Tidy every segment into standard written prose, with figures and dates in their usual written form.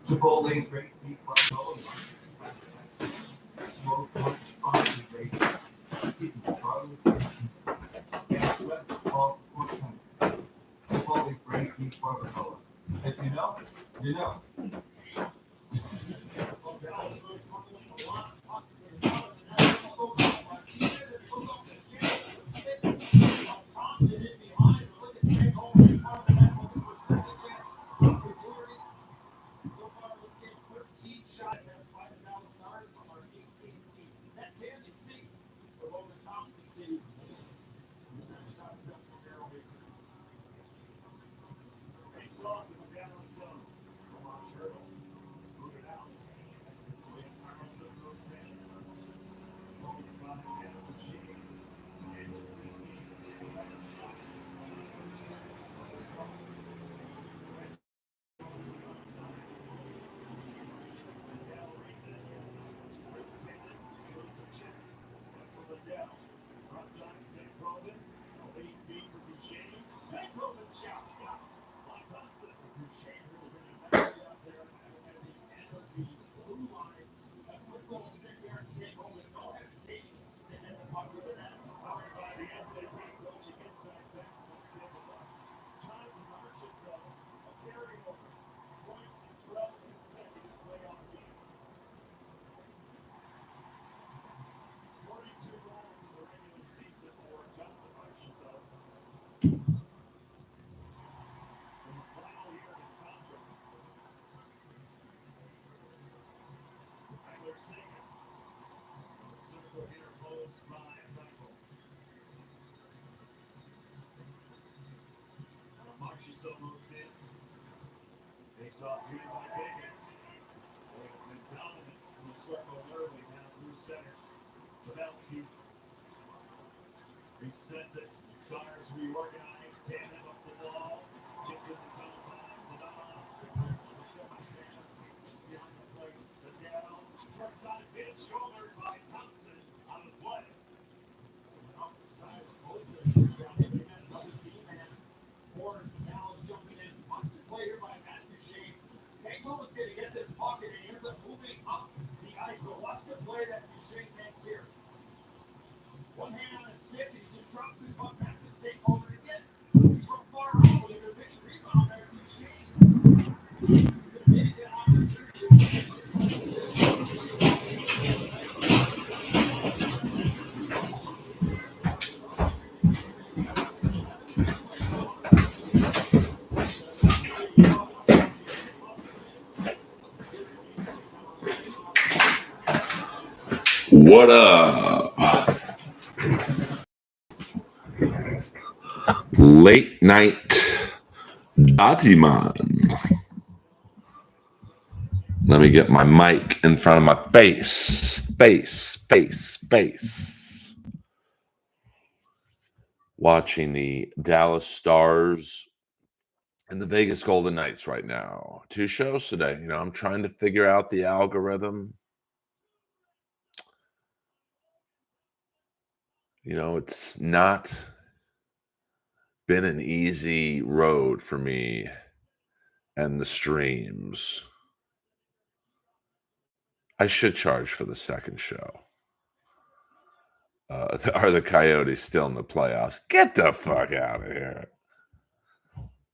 Chipotle's great beef buffalo. Smoked pork, spicy bacon, seasoned with garlic, and sweat all pork tenders. Chipotle's great beef barbacoa. If you know, you know. Takes off here by Vegas. Been dominant from the circle early down through center. Pavelski resets it. Stars reorganized. Cannon up the wall. Chips in the tunnel line. Behind the plate. The down. Short side pitch. Shouldered by Thompson. On the play. Off the side of the post. Down here. They got another team. And Ford now jumping in. On the play here by Earl is going to get this puck and he ends up moving up the ice. So watch the play that Duchesne makes here. One hand on his stick and he just drops his puck back to stay over again. From far out, if there's any rebound there, Duchesne is going to get an opportunity. What up? Late night Datiman. Let me get my mic in front of my face. Space. Watching the Dallas Stars and the Vegas Golden Knights right now. 2 shows today. I'm trying to figure out the algorithm. It's not been an easy road for me and the streams. I should charge for the second show. Are the Coyotes still in the playoffs? Get the fuck out of here.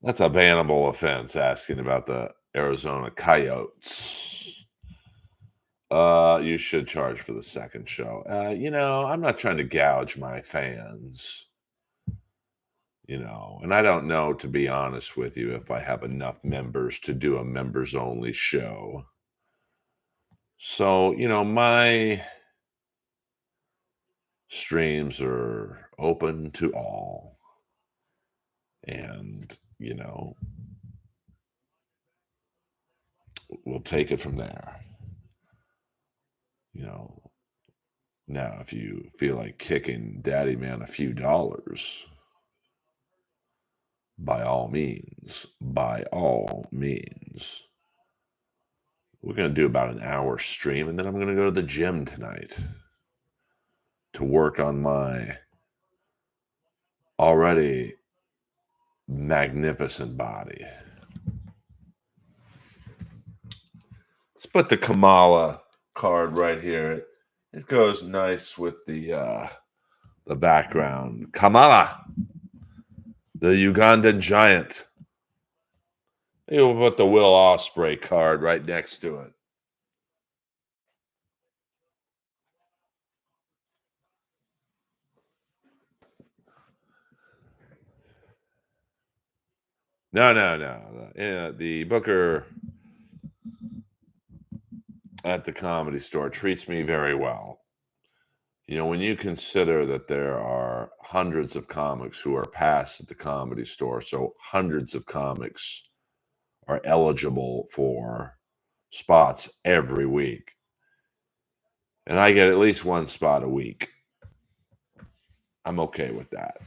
That's a bannable offense, asking about the Arizona Coyotes. You should charge for the second show. I'm not trying to gouge my fans. And I don't know, to be honest with you, if I have enough members to do a members-only show. So, my streams are open to all. And, we'll take it from there. Now, if you feel like kicking Daddy Man a few dollars, by all means, we're going to do about an hour stream, and then I'm going to go to the gym tonight to work on my already magnificent body. put the Kamala card right here. It goes nice with the background. Kamala, the Ugandan giant. You'll put the Will Ospreay card right next to it. No. Yeah, the Booker at the Comedy Store treats me very well. You know, when you consider that there are hundreds of comics who are passed at the Comedy Store, so hundreds of comics are eligible for spots every week. And I get at least one spot a week. I'm okay with that.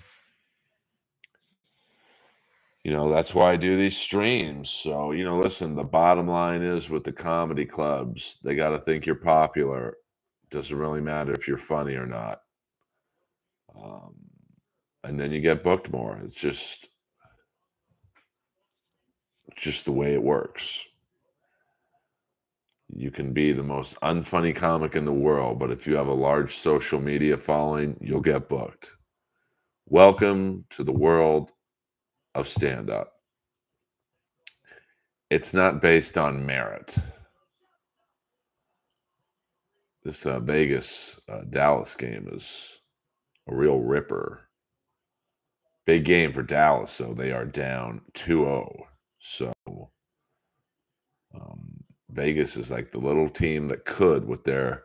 You know, that's why I do these streams. So, you know, listen, the bottom line is with the comedy clubs, they got to think you're popular. Doesn't really matter if you're funny or not. Um, and then you get booked more. It's just the way it works. You can be the most unfunny comic in the world, but if you have a large social media following, you'll get booked. Welcome to the world of stand up. It's not based on merit. This Vegas Dallas game is a real ripper. Big game for Dallas, so they are down 2-0. So Vegas is like the little team that could with their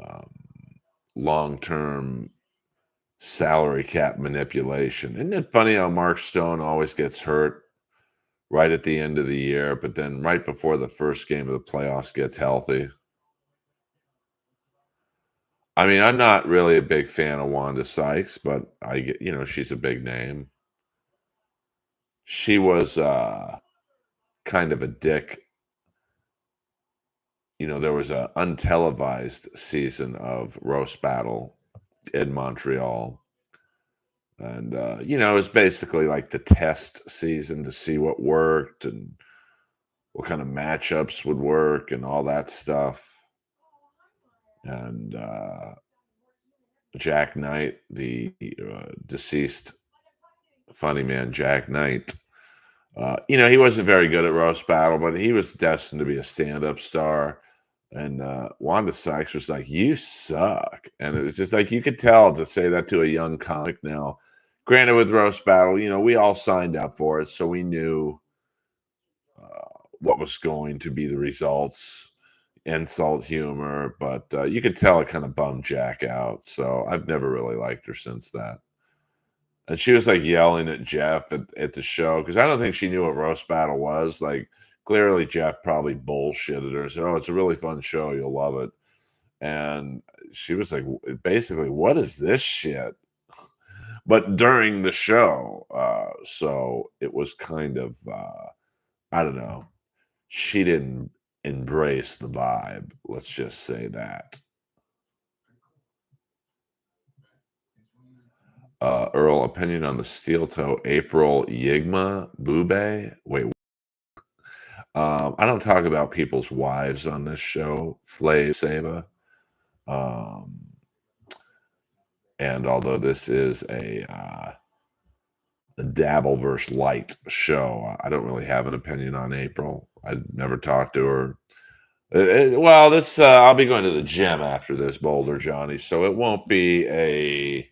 um, long-term salary cap manipulation. Isn't it funny how Mark Stone always gets hurt right at the end of the year, but then right before the first game of the playoffs gets healthy? I mean, I'm not really a big fan of Wanda Sykes, but I get, you know, she's a big name. She was kind of a dick. You know, there was a untelevised season of Roast Battle in Montreal. And, you know, it was basically like the test season to see what worked and what kind of matchups would work and all that stuff. And Jack Knight, the deceased funny man, Jack Knight, you know, he wasn't very good at Roast Battle, but he was destined to be a stand up star. And Wanda Sykes was like, "You suck." And it was just like, you could tell to say that to a young comic now. Granted, with Roast Battle, you know, we all signed up for it, so we knew what was going to be the results, insult humor, but you could tell it kind of bummed Jack out. So I've never really liked her since that. And she was like yelling at Jeff at the show because I don't think she knew what Roast Battle was. Like, clearly, Jeff probably bullshitted her and said, "Oh, it's a really fun show. You'll love it." And she was like, basically, "What is this shit?" But during the show, so it was kind of, I don't know. She didn't embrace the vibe. Let's just say that. Earl, opinion on the steel toe April Yigma Bube? Wait, I don't talk about people's wives on this show, Flav Sava. Um, and although this is a Dabbleverse light show, I don't really have an opinion on April. I never talked to her. Well, this I'll be going to the gym after this, Boulder Johnny, so it won't be a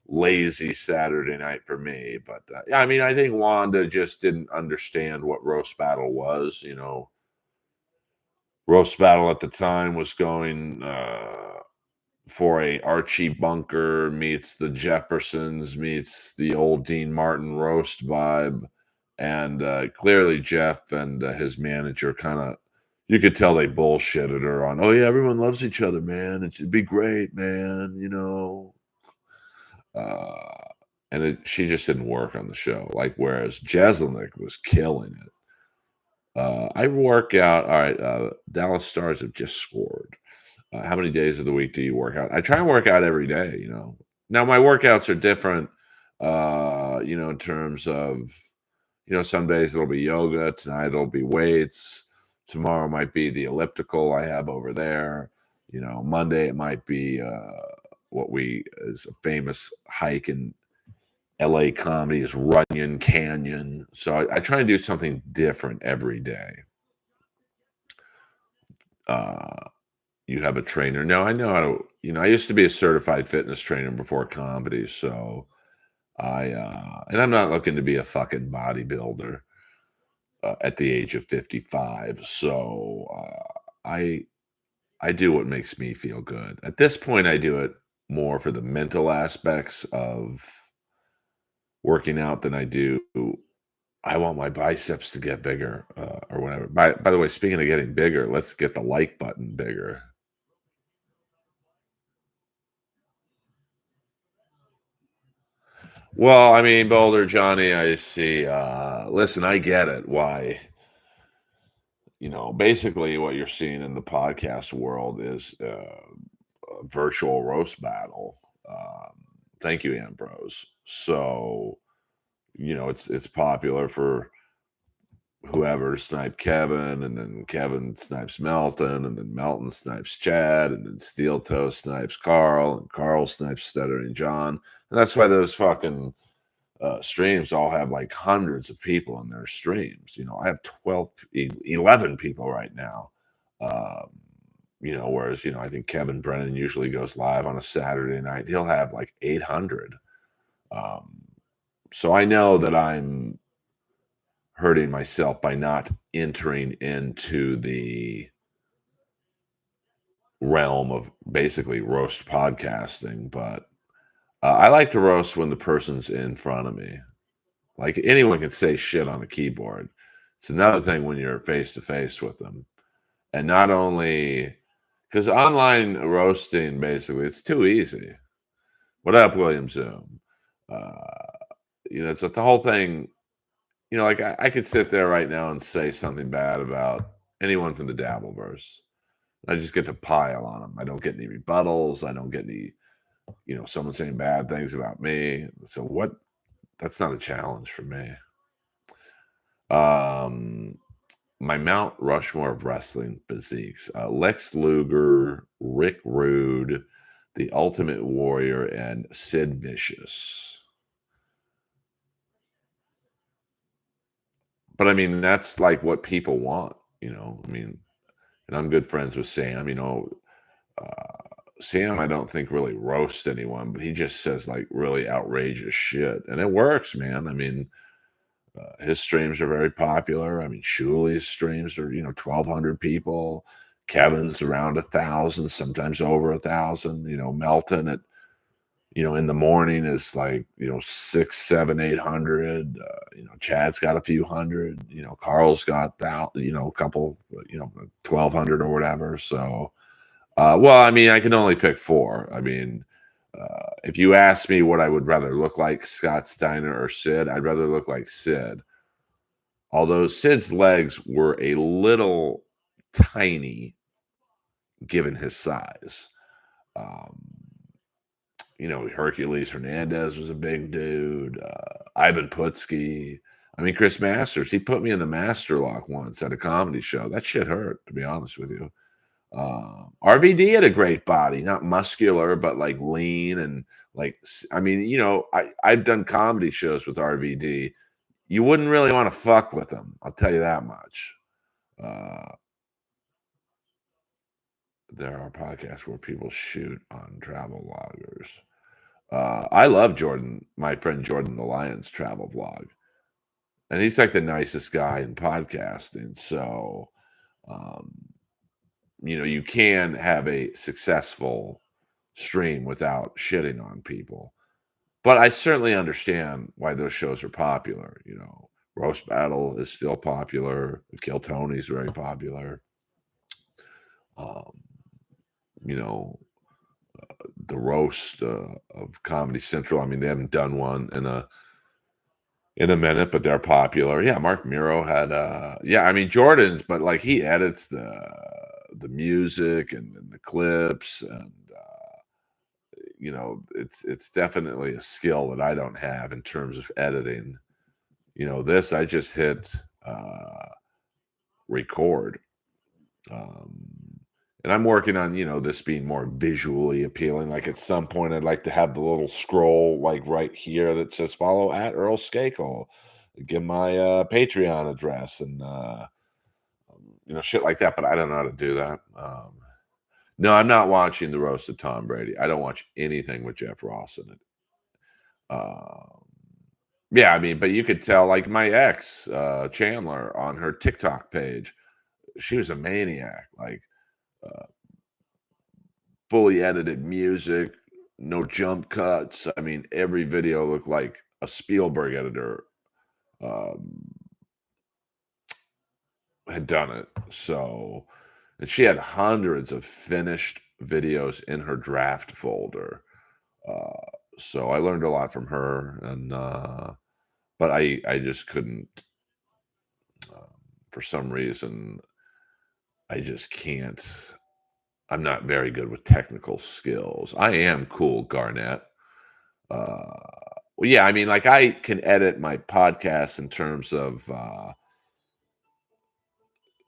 lazy Saturday night for me. But yeah, I mean, I think Wanda just didn't understand what Roast Battle was. You know, Roast Battle at the time was going for a Archie Bunker meets the Jeffersons meets the old Dean Martin roast vibe, and clearly Jeff and his manager kind of. You could tell they bullshitted her on, oh, yeah, everyone loves each other, man. It should be great, man. You know, and she just didn't work on the show. Like, whereas Jeselnik was killing it. I work out. All right, Dallas Stars have just scored. How many days of the week do you work out? I try and work out every day. You know, now my workouts are different. You know, in terms of, you know, some days it'll be yoga. Tonight it'll be weights. Tomorrow might be the elliptical I have over there. Monday it might be what we is a famous hike in LA comedy is Runyon Canyon. So I try and do something different every day. Uh, you have a trainer. No, I know how to, I used to be a certified fitness trainer before comedy. So and I'm not looking to be a fucking bodybuilder at the age of 55. So I do what makes me feel good. At this point, I do it more for the mental aspects of working out than I do. I want my biceps to get bigger or whatever. By the way, speaking of getting bigger, let's get the like button bigger. Well, I mean, Boulder Johnny, I see. Listen, I get it. Why? Basically, what you're seeing in the podcast world is a virtual roast battle. Thank you, Ambrose. So, it's popular for whoever to snipe Kevin, and then Kevin snipes Melton, and then Melton snipes Chad, and then Steel Toe snipes Carl, and Carl snipes Stuttering John. And that's why those fucking streams all have like hundreds of people in their streams. I have 11 people right now. Um, whereas, I think Kevin Brennan usually goes live on a Saturday night. He'll have like 800. Um, so I know that I'm hurting myself by not entering into the realm of basically roast podcasting. But I like to roast when the person's in front of me. Like anyone can say shit on a keyboard. It's another thing when you're face to face with them. And not only because online roasting, basically, it's too easy. What up, William Zoom? Uh, it's the whole thing. Like I could sit there right now and say something bad about anyone from the Dabbleverse. I just get to pile on them. I don't get any rebuttals. I don't get any, someone saying bad things about me. So what? That's not a challenge for me. Um, my Mount Rushmore of wrestling physiques: Lex Luger, Rick Rude, The Ultimate Warrior, and Sid Vicious. But I mean, that's like what people want. I mean, and I'm good friends with Sam. Sam, I don't think really roasts anyone, but he just says like really outrageous shit, and it works, man. I mean, his streams are very popular. I mean, Shuli's streams are 1,200 people. Kevin's around 1,000, sometimes over 1,000. Melton at in the morning is like 6, 7, 800. Chad's got a few hundred. Carl's got that. A couple. 1,200 or whatever. So. Well, I mean, I can only pick four. I mean, if you ask me what I would rather look like, Scott Steiner or Sid, I'd rather look like Sid. Although Sid's legs were a little tiny given his size. Um, Hercules Hernandez was a big dude. Ivan Putski. I mean, Chris Masters, he put me in the master lock once at a comedy show. That shit hurt, to be honest with you. RVD had a great body, not muscular, but like lean and like, I mean, I've done comedy shows with RVD. You wouldn't really want to fuck with him. I'll tell you that much. Uh, there are podcasts where people shoot on travel vloggers. I love Jordan, my friend Jordan the Lion's travel vlog. And he's like the nicest guy in podcasting. So, um, you can have a successful stream without shitting on people. But I certainly understand why those shows are popular. Roast Battle is still popular. Kill Tony's very popular. Um, you know, the roast of Comedy Central. I mean, they haven't done one in a minute, but they're popular. Yeah, Mark Miro had yeah, I mean Jordan's, but like he edits the music and the clips and it's definitely a skill that I don't have in terms of editing. This I just hit record Um, and I'm working on, this being more visually appealing. Like at some point, I'd like to have the little scroll like right here that says follow at Earl Skakel, give my Patreon address and shit like that. But I don't know how to do that. No, I'm not watching the roast of Tom Brady. I don't watch anything with Jeff Ross in it. Um, yeah, I mean, but you could tell, like my ex, Chandler, on her TikTok page, she was a maniac. Like uh, fully edited music, no jump cuts. I mean, every video looked like a Spielberg editor um, had done it. So, and she had hundreds of finished videos in her draft folder. Uh, so I learned a lot from her, and but I just couldn't. Um, for some reason, I just can't. I'm not very good with technical skills. I am cool, Garnett. Well, yeah, I mean, like I can edit my podcast in terms of,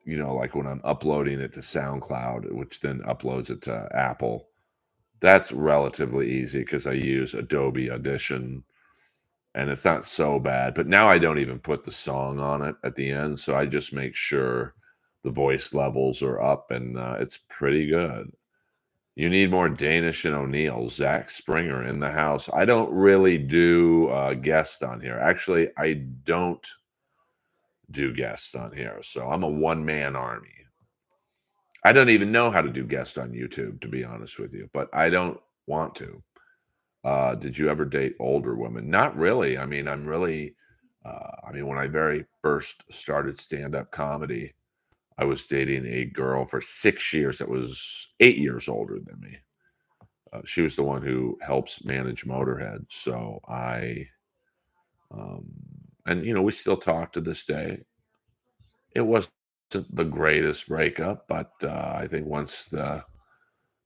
like when I'm uploading it to SoundCloud, which then uploads it to Apple. That's relatively easy because I use Adobe Audition and it's not so bad. But now I don't even put the song on it at the end. So I just make sure the voice levels are up and it's pretty good. You need more Danish and O'Neill. Zach Springer in the house. I don't really do guests on here. Actually, I don't do guests on here. So I'm a one man army. I don't even know how to do guests on YouTube, to be honest with you, but I don't want to. Did you ever date older women? Not really. I mean, when I very first started stand up comedy, I was dating a girl for 6 years that was 8 years older than me. She was the one who helps manage Motorhead. So um, and we still talk to this day. It wasn't the greatest breakup, but I think once the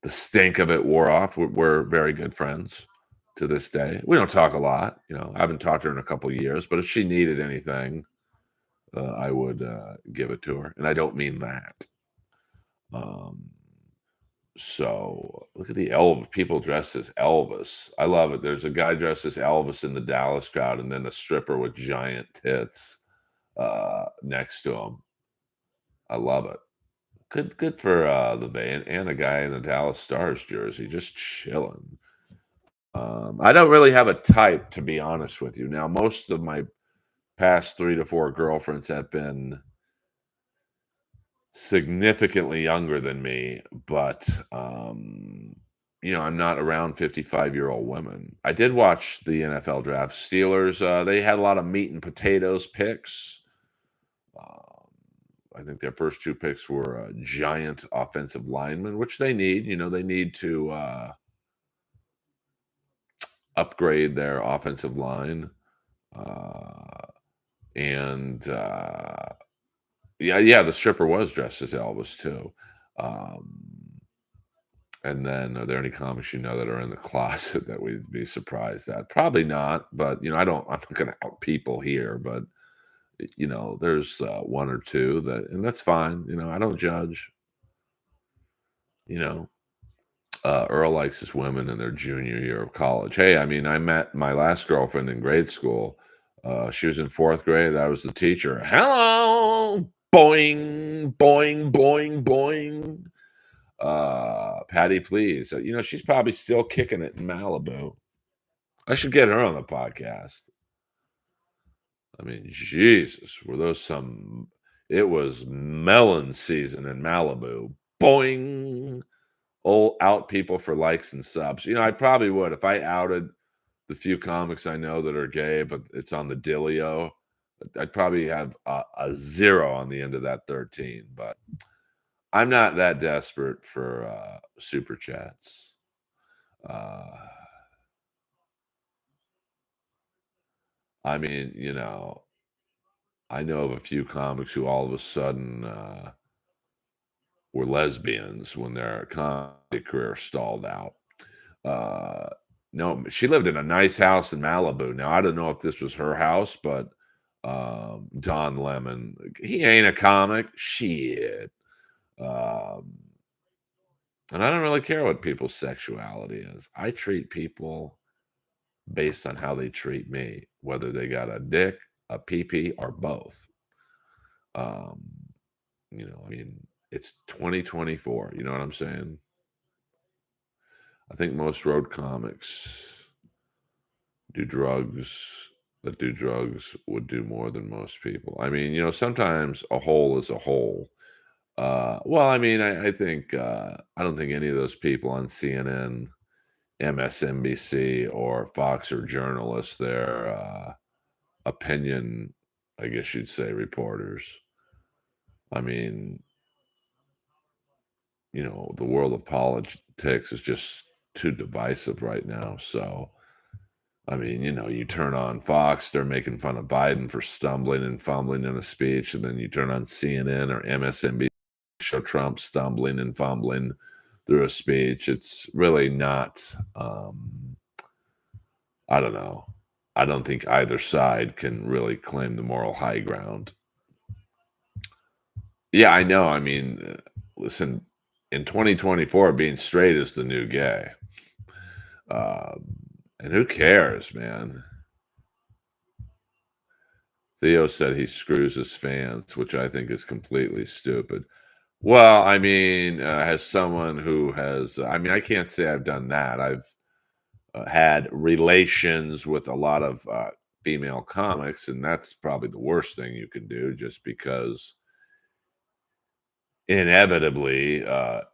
stink of it wore off, we're very good friends to this day. We don't talk a lot. I haven't talked to her in a couple of years, but if she needed anything, I would give it to her. And I don't mean that. Um, So look at the Elvis people dressed as Elvis. I love it. There's a guy dressed as Elvis in the Dallas crowd, and then a stripper with giant tits next to him. I love it. Good for the van and a guy in the Dallas Stars jersey, just chilling. I don't really have a type, to be honest with you. Now, most of my past 3 to 4 girlfriends have been significantly younger than me, but I'm not around 55-year-old women. I did watch the NFL draft. Steelers, they had a lot of meat and potatoes picks. Um, I think their first 2 picks were giant offensive linemen, which they need. They need to upgrade their offensive line. Uh, and yeah, the stripper was dressed as Elvis too. Um, And then, are there any comics that are in the closet that we'd be surprised at? Probably not, but I'm not going to out people here, but there's one or two and that's fine. I don't judge. You know, Earl likes his women in their junior year of college. Hey, I mean, I met my last girlfriend in grade school. She was in 4th grade. I was the teacher. Hello, boing, boing, boing, boing. Patty, please. She's probably still kicking it in Malibu. I should get her on the podcast. I mean, Jesus, were those some? It was melon season in Malibu. Boing! All out people for likes and subs. I probably would if I outed the few comics I know that are gay, but it's on the Dilio. I'd probably have a 0 on the end of that 13. But I'm not that desperate for super chats. Uh, I mean, I know of a few comics who all of a sudden were lesbians when their comedy career stalled out. Uh, no, she lived in a nice house in Malibu. Now, I don't know if this was her house, but Don Lemon, he ain't a comic. Shit. Um, and I don't really care what people's sexuality is. I treat people based on how they treat me, whether they got a dick, a pee-pee, or both. Um, I mean, it's 2024. You know what I'm saying? I think most road comics do drugs that do drugs would do more than most people. I mean, sometimes a hole is a hole. Well, I mean, I think I don't think any of those people on CNN, MSNBC, or Fox are journalists. They're opinion, I guess you'd say, reporters. I mean, the world of politics is just too divisive right now. So, I mean, you turn on Fox, they're making fun of Biden for stumbling and fumbling in a speech, and then you turn on CNN or MSNBC, show Trump stumbling and fumbling through a speech. It's really not. I don't know. I don't think either side can really claim the moral high ground. Yeah, I know. I mean, listen, in 2024, being straight is the new gay. Um, and who cares, man? Theo said he screws his fans, which I think is completely stupid. Well, I mean, as someone who has, I mean, I can't say I've done that. I've had relations with a lot of female comics, and that's probably the worst thing you can do, just because inevitably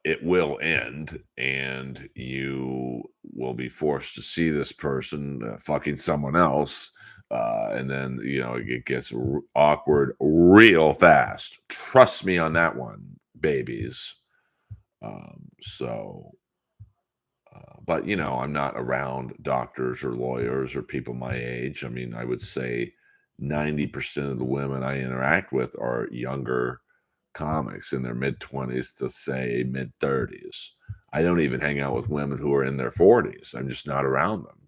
it will end and you will be forced to see this person fucking someone else, and then it gets awkward real fast. Trust me on that one, babies. So but I'm not around doctors or lawyers or people my age. I mean, I would say 90% of the women I interact with are younger comics in their mid 20s to say mid 30s. I don't even hang out with women who are in their 40s. I'm just not around them.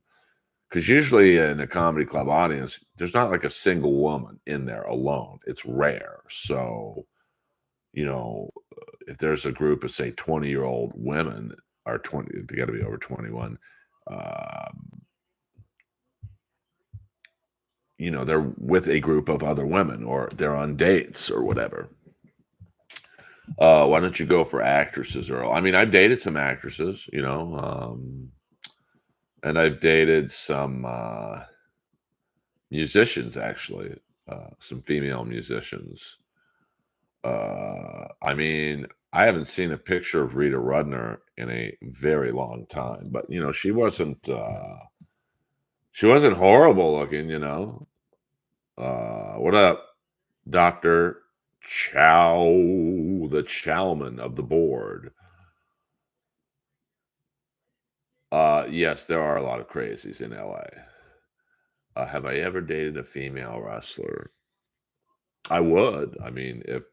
Because usually in a comedy club audience, there's not like a single woman in there alone. It's rare. So, you know, if there's a group of, say, 20-year-old women, or 20, they got to be over 21, um, they're with a group of other women or they're on dates or whatever. Why don't you go for actresses, Earl? I mean, I've dated some actresses, and I've dated some musicians, actually, some female musicians. I mean, I haven't seen a picture of Rita Rudner in a very long time, but she wasn't horrible looking. What up, Dr. Chow, the Chowman of the board? Yes, there are a lot of crazies in LA. Have I ever dated a female wrestler? I would. I mean, if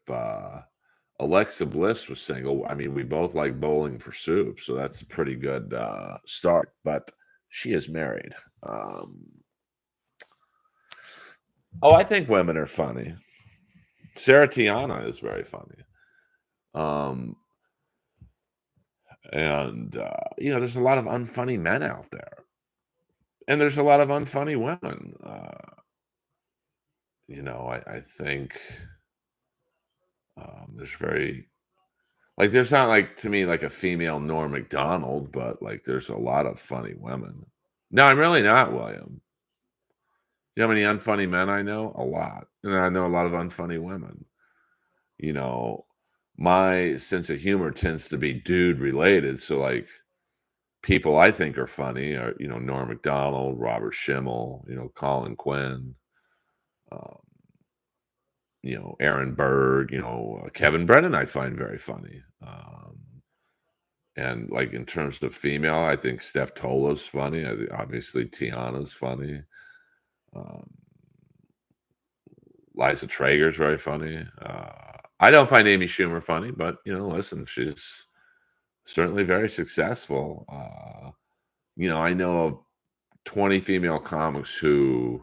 Alexa Bliss was single, I mean, we both like bowling for soup, so that's a pretty good start. But she is married. Oh, I think women are funny. Sarah Tiana is very funny. Um, and there's a lot of unfunny men out there, and there's a lot of unfunny women. I think there's very like there's not like to me like a female Norm Macdonald, but like there's a lot of funny women. No, I'm really not, William. You know how many unfunny men I know? A lot. And I know a lot of unfunny women. You know, my sense of humor tends to be dude related. So like people I think are funny are, Norm Macdonald, Robert Schimmel, Colin Quinn, um, Aaron Berg, Kevin Brennan I find very funny. And like in terms of female, I think Steph Tola's funny. I think obviously Tiana's funny. Um, Liza Traeger's very funny. I don't find Amy Schumer funny, but listen, she's certainly very successful. I know of 20 female comics who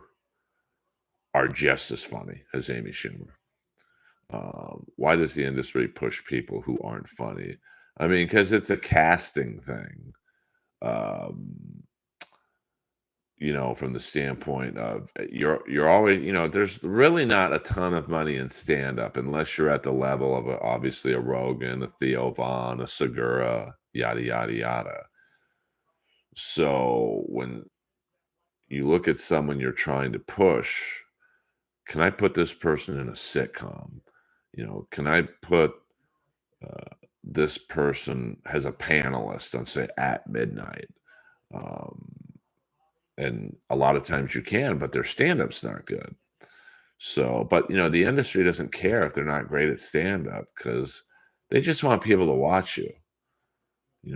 are just as funny as Amy Schumer. Why does the industry push people who aren't funny? I mean, because it's a casting thing. Um, from the standpoint of you're always, there's really not a ton of money in stand up unless you're at the level of obviously a Rogan, a Theo Vaughn, a Segura, yada yada yada. So when you look at someone you're trying to push, can I put this person in a sitcom? Can I put this person as a panelist on, say, At Midnight? Um, and a lot of times you can, but their stand-up's not good. So, but the industry doesn't care if they're not great at stand-up because they just want people to watch you.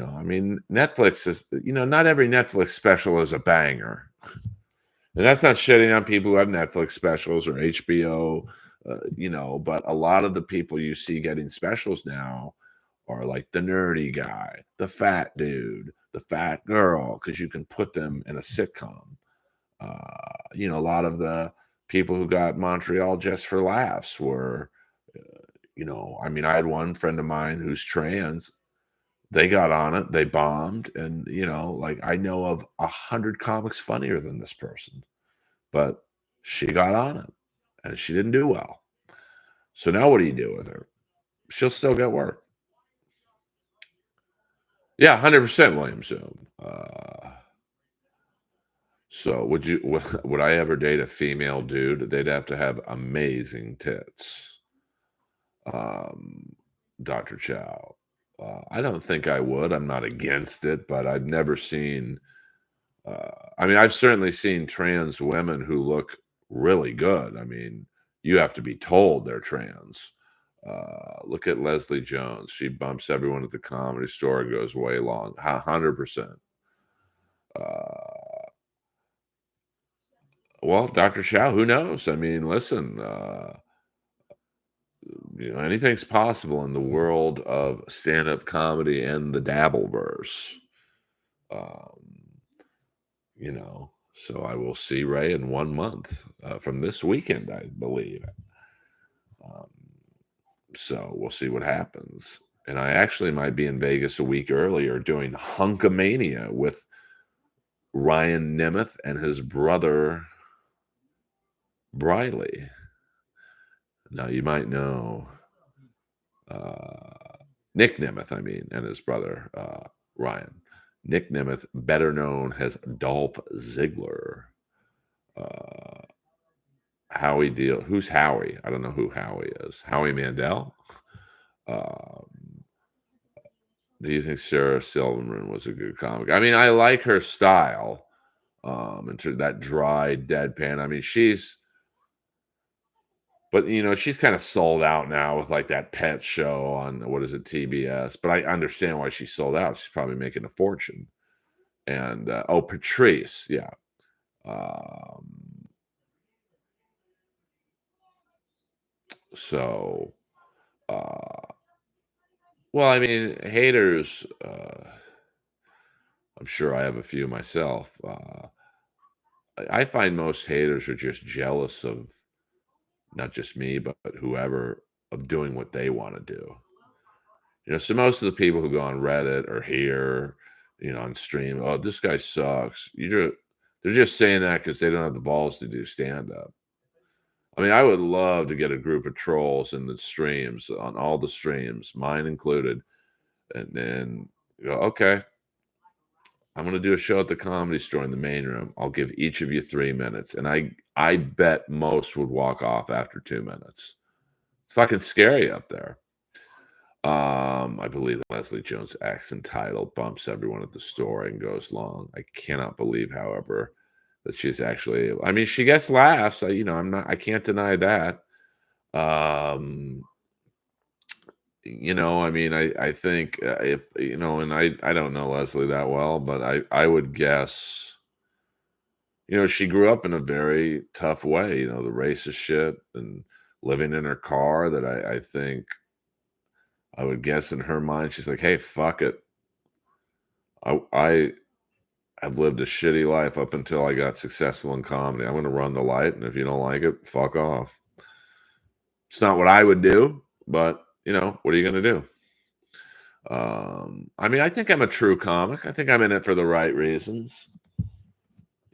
I mean, Netflix is, not every Netflix special is a banger. And that's not shitting on people who have Netflix specials or HBO, but a lot of the people you see getting specials now are like the nerdy guy, the fat dude, the fat girl, because you can put them in a sitcom. A lot of the people who got Montreal Just for Laughs were, I mean, I had one friend of mine who's trans. They got on it, they bombed, and like I know of 100 comics funnier than this person, but she got on it and she didn't do well. So now what do you do with her? She'll still get work. Yeah, 100% William Zoom. So would I ever date a female dude? They'd have to have amazing tits. Um, Dr. Chow. I don't think I would. I'm not against it, but I've never seen. I mean, I've certainly seen trans women who look really good. I mean, you have to be told they're trans. Look at Leslie Jones. She bumps everyone at the Comedy Store. Goes way long. 100%. Uh, well, Dr. Chow, who knows? I mean, listen, anything's possible in the world of stand-up comedy and the Dabbleverse. Um, so I will see Ray in 1 month from this weekend, I believe. Um, so we'll see what happens. And I actually might be in Vegas a week earlier doing Hunkamania with Ryan Nemeth and his brother Briley. Now you might know Nick Nemeth, I mean, and his brother Ryan. Nick Nemeth, better known as Dolph Ziggler. Uh, Howie Deal. Who's Howie? I don't know who Howie is. Howie Mandel. Um, do you think Sarah Silverman was a good comic? I mean, I like her style. Into that dry deadpan. I mean, but she's kind of sold out now with like that pet show on what is it, TBS. But I understand why she's sold out. She's probably making a fortune. And Patrice, yeah. Um, so, uh, well, I mean, haters. I'm sure I have a few myself. I find most haters are just jealous of not just me, but whoever of doing what they want to do. So most of the people who go on Reddit or here, on stream, oh, this guy sucks. They're just saying that because they don't have the balls to do stand up. I mean, I would love to get a group of trolls in the streams, on all the streams, mine included, and then go, okay, I'm going to do a show at the Comedy Store in the main room. I'll give each of you 3 minutes, and I bet most would walk off after 2 minutes. It's fucking scary up there. I believe that Leslie Jones' accent title bumps everyone at the store and goes long. I cannot believe, however, that she's actually. I mean, she gets laughs. I can't deny that. Um, I mean, I think if and I don't know Leslie that well, but I would guess. She grew up in a very tough way. The racist shit and living in her car. That I think I would guess in her mind, she's like, "Hey, fuck it. I have lived a shitty life up until I got successful in comedy. I'm going to run the light, and if you don't like it, fuck off." It's not what I would do, but what are you going to do? I mean, I think I'm a true comic. I think I'm in it for the right reasons.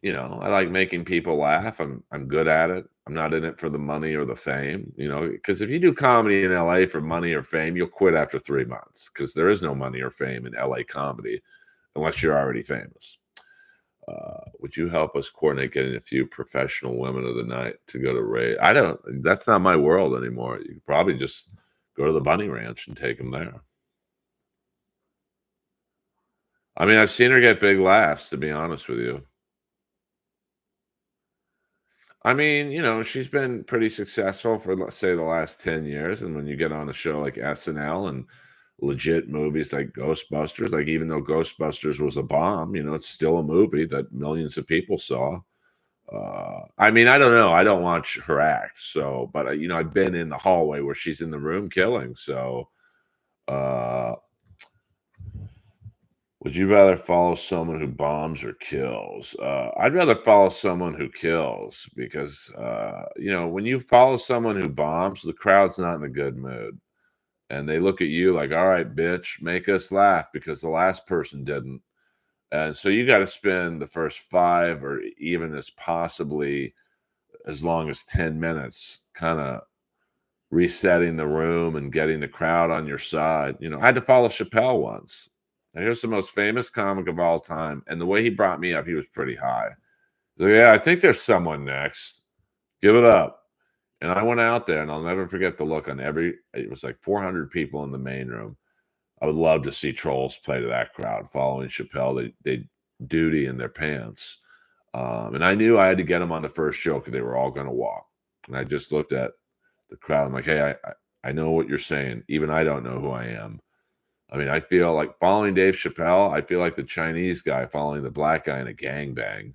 I like making people laugh. I'm good at it. I'm not in it for the money or the fame, because if you do comedy in LA for money or fame, you'll quit after 3 months because there is no money or fame in LA comedy unless you're already famous. Would you help us coordinate getting a few professional women of the night to go to Ray? I don't. That's not my world anymore. You could probably just go to the Bunny Ranch and take them there. I mean, I've seen her get big laughs, to be honest with you. I mean, she's been pretty successful for, let's say, the last 10 years. And when you get on a show like SNL and legit movies like Ghostbusters, like even though Ghostbusters was a bomb, it's still a movie that millions of people saw. I mean, I don't know. I don't watch her act. So, but, I've been in the hallway where she's in the room killing. So, uh, would you rather follow someone who bombs or kills? I'd rather follow someone who kills because, when you follow someone who bombs, the crowd's not in a good mood. And they look at you like, all right, bitch, make us laugh because the last person didn't. And so you got to spend the first 5 or even as possibly as long as 10 minutes kind of resetting the room and getting the crowd on your side. I had to follow Chappelle once. Now, here's the most famous comic of all time. And the way he brought me up, he was pretty high. So, yeah, I think there's someone next. Give it up. And I went out there, and I'll never forget the look on it was like 400 people in the main room. I would love to see trolls play to that crowd following Chappelle. They duty in their pants. And I knew I had to get them on the first show because they were all going to walk. And I just looked at the crowd. I'm like, hey, I know what you're saying. Even I don't know who I am. I mean, I feel like following Dave Chappelle, I feel like the Chinese guy following the black guy in a gangbang.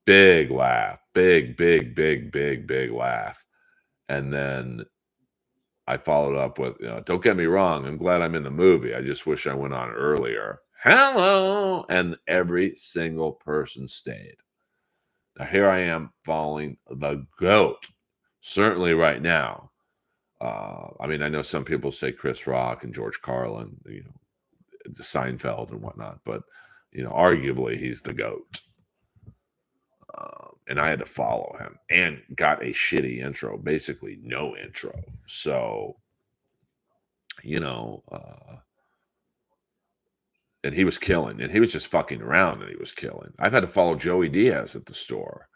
Big laugh. Big, big, big, big, big laugh. And then I followed up with, don't get me wrong, I'm glad I'm in the movie. I just wish I went on earlier. Hello. And every single person stayed. Now here I am following the GOAT. Certainly right now. I mean, I know some people say Chris Rock and George Carlin, Seinfeld and whatnot, but arguably he's the GOAT. And I had to follow him and got a shitty intro, basically no intro. So, and he was killing, and he was just fucking around, and he was killing. I've had to follow Joey Diaz at the store.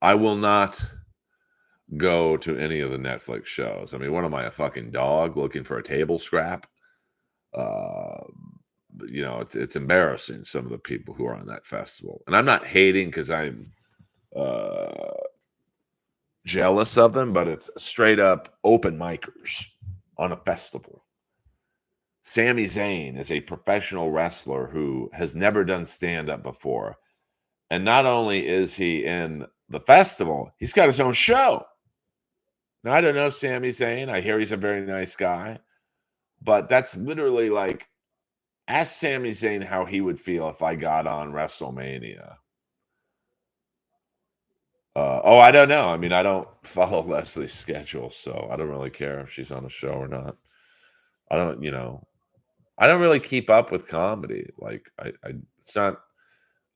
I will not go to any of the Netflix shows. I mean, what am I, a fucking dog looking for a table scrap? Uh, it's embarrassing, some of the people who are on that festival. And I'm not hating because I'm jealous of them, but it's straight up open micers on a festival. Sami Zayn is a professional wrestler who has never done stand-up before. And not only is he in the festival, he's got his own show. Now, I don't know Sami Zayn. I hear he's a very nice guy. But that's literally like, ask Sami Zayn how he would feel if I got on WrestleMania. I don't know. I mean, I don't follow Leslie's schedule, so I don't really care if she's on a show or not. I don't, I don't really keep up with comedy. Like, it's not.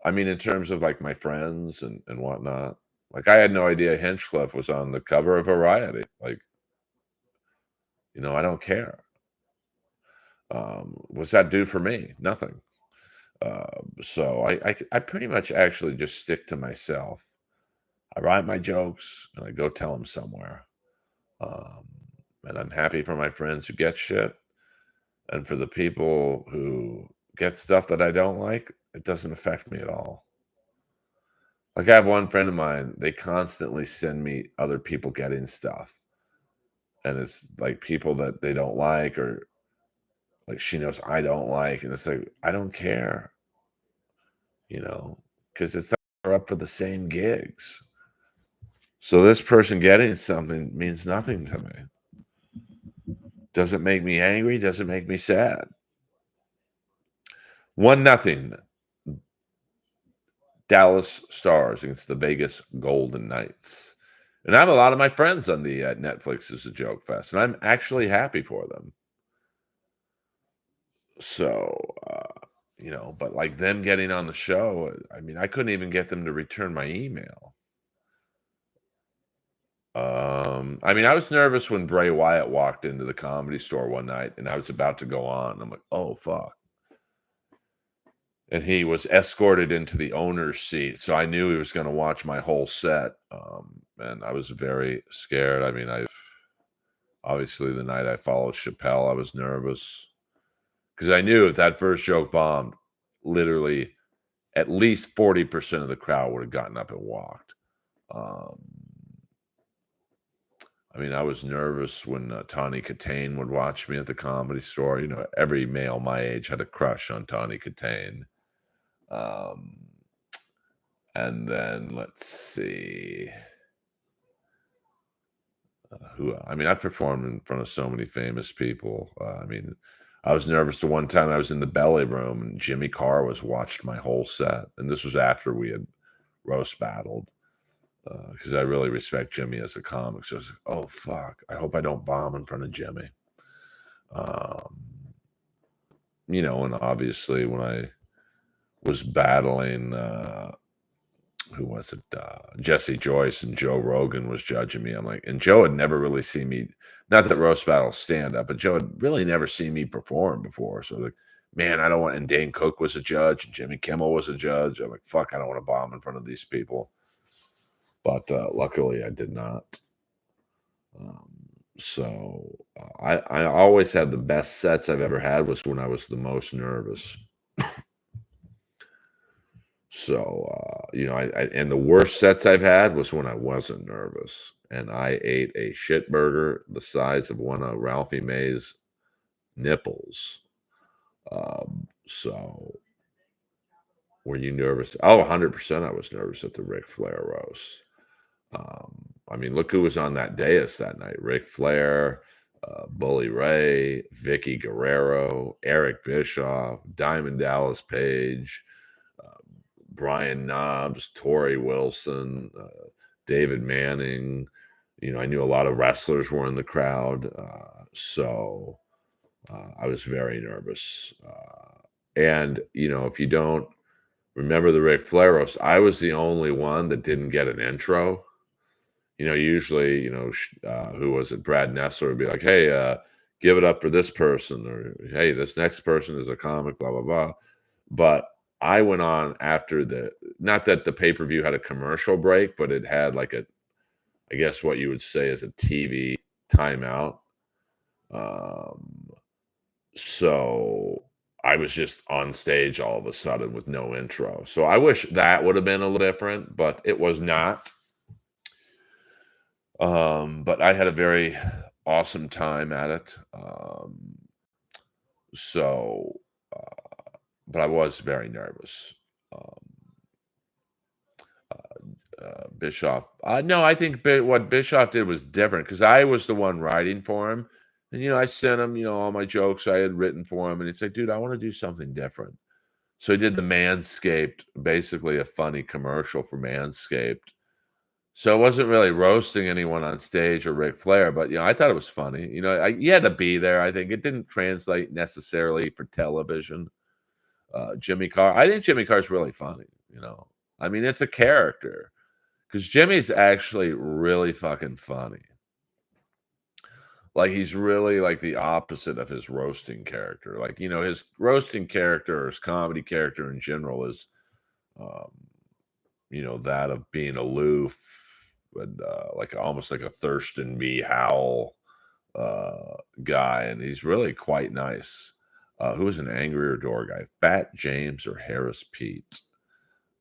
I mean, in terms of like my friends and whatnot. Like, I had no idea Hinchcliffe was on the cover of Variety. Like, I don't care. What's that do for me? Nothing. So I pretty much actually just stick to myself. I write my jokes and I go tell them somewhere. Um, and I'm happy for my friends who get shit. And for the people who get stuff that I don't like, it doesn't affect me at all. Like, I have one friend of mine, they constantly send me other people getting stuff. And it's like people that they don't like, or like she knows I don't like. And it's like, I don't care, because it's like we're up for the same gigs. So this person getting something means nothing to me. Doesn't make me angry, doesn't make me sad. 1-0. Dallas Stars against the Vegas Golden Knights. And I have a lot of my friends on the Netflix is a Joke Fest, and I'm actually happy for them. So, but like them getting on the show, I mean, I couldn't even get them to return my email. I mean, I was nervous when Bray Wyatt walked into the Comedy Store one night, and I was about to go on. I'm like, "Oh, fuck." And he was escorted into the owner's seat, so I knew he was gonna watch my whole set, and I was very scared. I mean, I obviously, the night I followed Chappelle, I was nervous because I knew if that first joke bombed, literally at least 40% of the crowd would have gotten up and walked. Um, I mean, I was nervous when Tawny Katane would watch me at the Comedy Store. Every male my age had a crush on Tawny Katane. Um, and then let's see. I mean, I performed in front of so many famous people. I mean, I was nervous the one time I was in the belly room and Jimmy Carr watched my whole set. And this was after we had roast battled because I really respect Jimmy as a comic. So I was like, oh, fuck. I hope I don't bomb in front of Jimmy. Um, and obviously when I was battling, who was it? Jesse Joyce and Joe Rogan was judging me. I'm like, and Joe had never really seen me, not that roast battle stand up, but Joe had really never seen me perform before. So like, man, I don't want. And Dane Cook was a judge, and Jimmy Kimmel was a judge. I'm like, fuck, I don't want to bomb in front of these people. But luckily, I did not. Um, I always had the best sets I've ever had was when I was the most nervous. So, and the worst sets I've had was when I wasn't nervous. And I ate a shit burger the size of one of Ralphie May's nipples. So, were you nervous? Oh, 100% I was nervous at the Ric Flair roast. I mean, look who was on that dais that night. Ric Flair, Bully Ray, Vicky Guerrero, Eric Bischoff, Diamond Dallas Page, Brian Knobs, Torrey Wilson, David Manning. I knew a lot of wrestlers were in the crowd. So I was very nervous. And, if you don't remember the Ric Flair roast, I was the only one that didn't get an intro. Usually, who was it? Brad Nessler would be like, hey, give it up for this person, or hey, this next person is a comic, blah, blah, blah. But I went on after not that the pay-per-view had a commercial break, but it had like I guess what you would say is a TV timeout. So I was just on stage all of a sudden with no intro. So I wish that would have been a little different, but it was not. But I had a very awesome time at it. So, but I was very nervous. Um, Bischoff. No, I think what Bischoff did was different because I was the one writing for him. And, I sent him, all my jokes I had written for him. And it's like, dude, I want to do something different. So he did the Manscaped, basically a funny commercial for Manscaped. So it wasn't really roasting anyone on stage or Ric Flair, but, I thought it was funny. You had to be there. I think it didn't translate necessarily for television. Jimmy Carr. I think Jimmy Carr's really funny, I mean, it's a character. Because Jimmy's actually really fucking funny. Like, he's really like the opposite of his roasting character. Like, his roasting character or his comedy character in general is, um, that of being aloof and like almost like a Thurston B. Howell guy. And he's really quite nice. Who was an angrier door guy? Fat James or Harris Pete?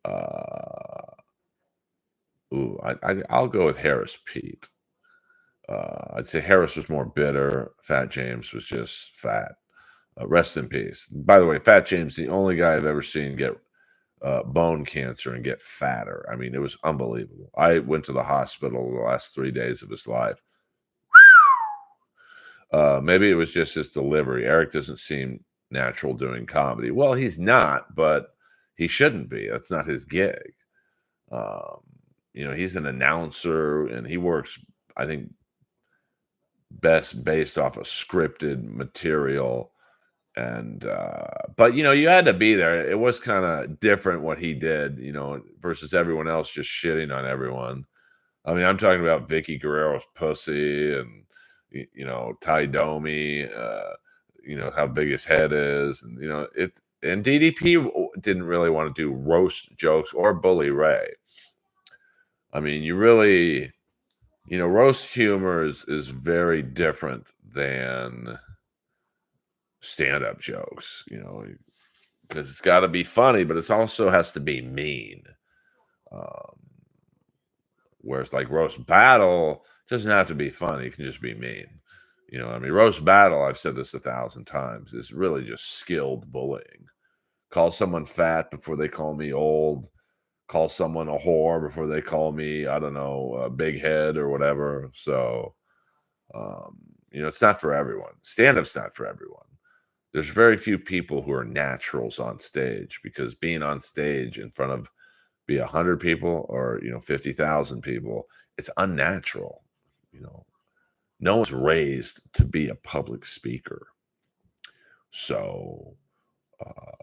I'll go with Harris Pete. I'd say Harris was more bitter. Fat James was just fat. Rest in peace. By the way, Fat James, the only guy I've ever seen get bone cancer and get fatter. I mean, it was unbelievable. I went to the hospital the last 3 days of his life. Maybe it was just his delivery. Eric doesn't seem natural doing comedy. Well, he's not, but he shouldn't be. That's not his gig. he's an announcer and he works, I think, best based off of scripted material. And but you had to be there. It was kind of different what he did, versus everyone else just shitting on everyone. I mean, I'm talking about Vicky Guerrero's pussy and Ty Domi, how big his head is, and it. And DDP didn't really want to do roast jokes or bully Ray. I mean, you really, roast humor is very different than stand-up jokes, because it's got to be funny, but it also has to be mean. Um, Whereas like roast battle doesn't have to be funny; it can just be mean. I mean, roast battle. I've said this 1,000 times. Is really just skilled bullying. Call someone fat before they call me old. Call someone a whore before they call me, I don't know, a big head or whatever. So, um, it's not for everyone. Stand-up's not for everyone. There's very few people who are naturals on stage, because being on stage in front of be 100 people or 50,000 people, it's unnatural. You know, no one's raised to be a public speaker. So uh,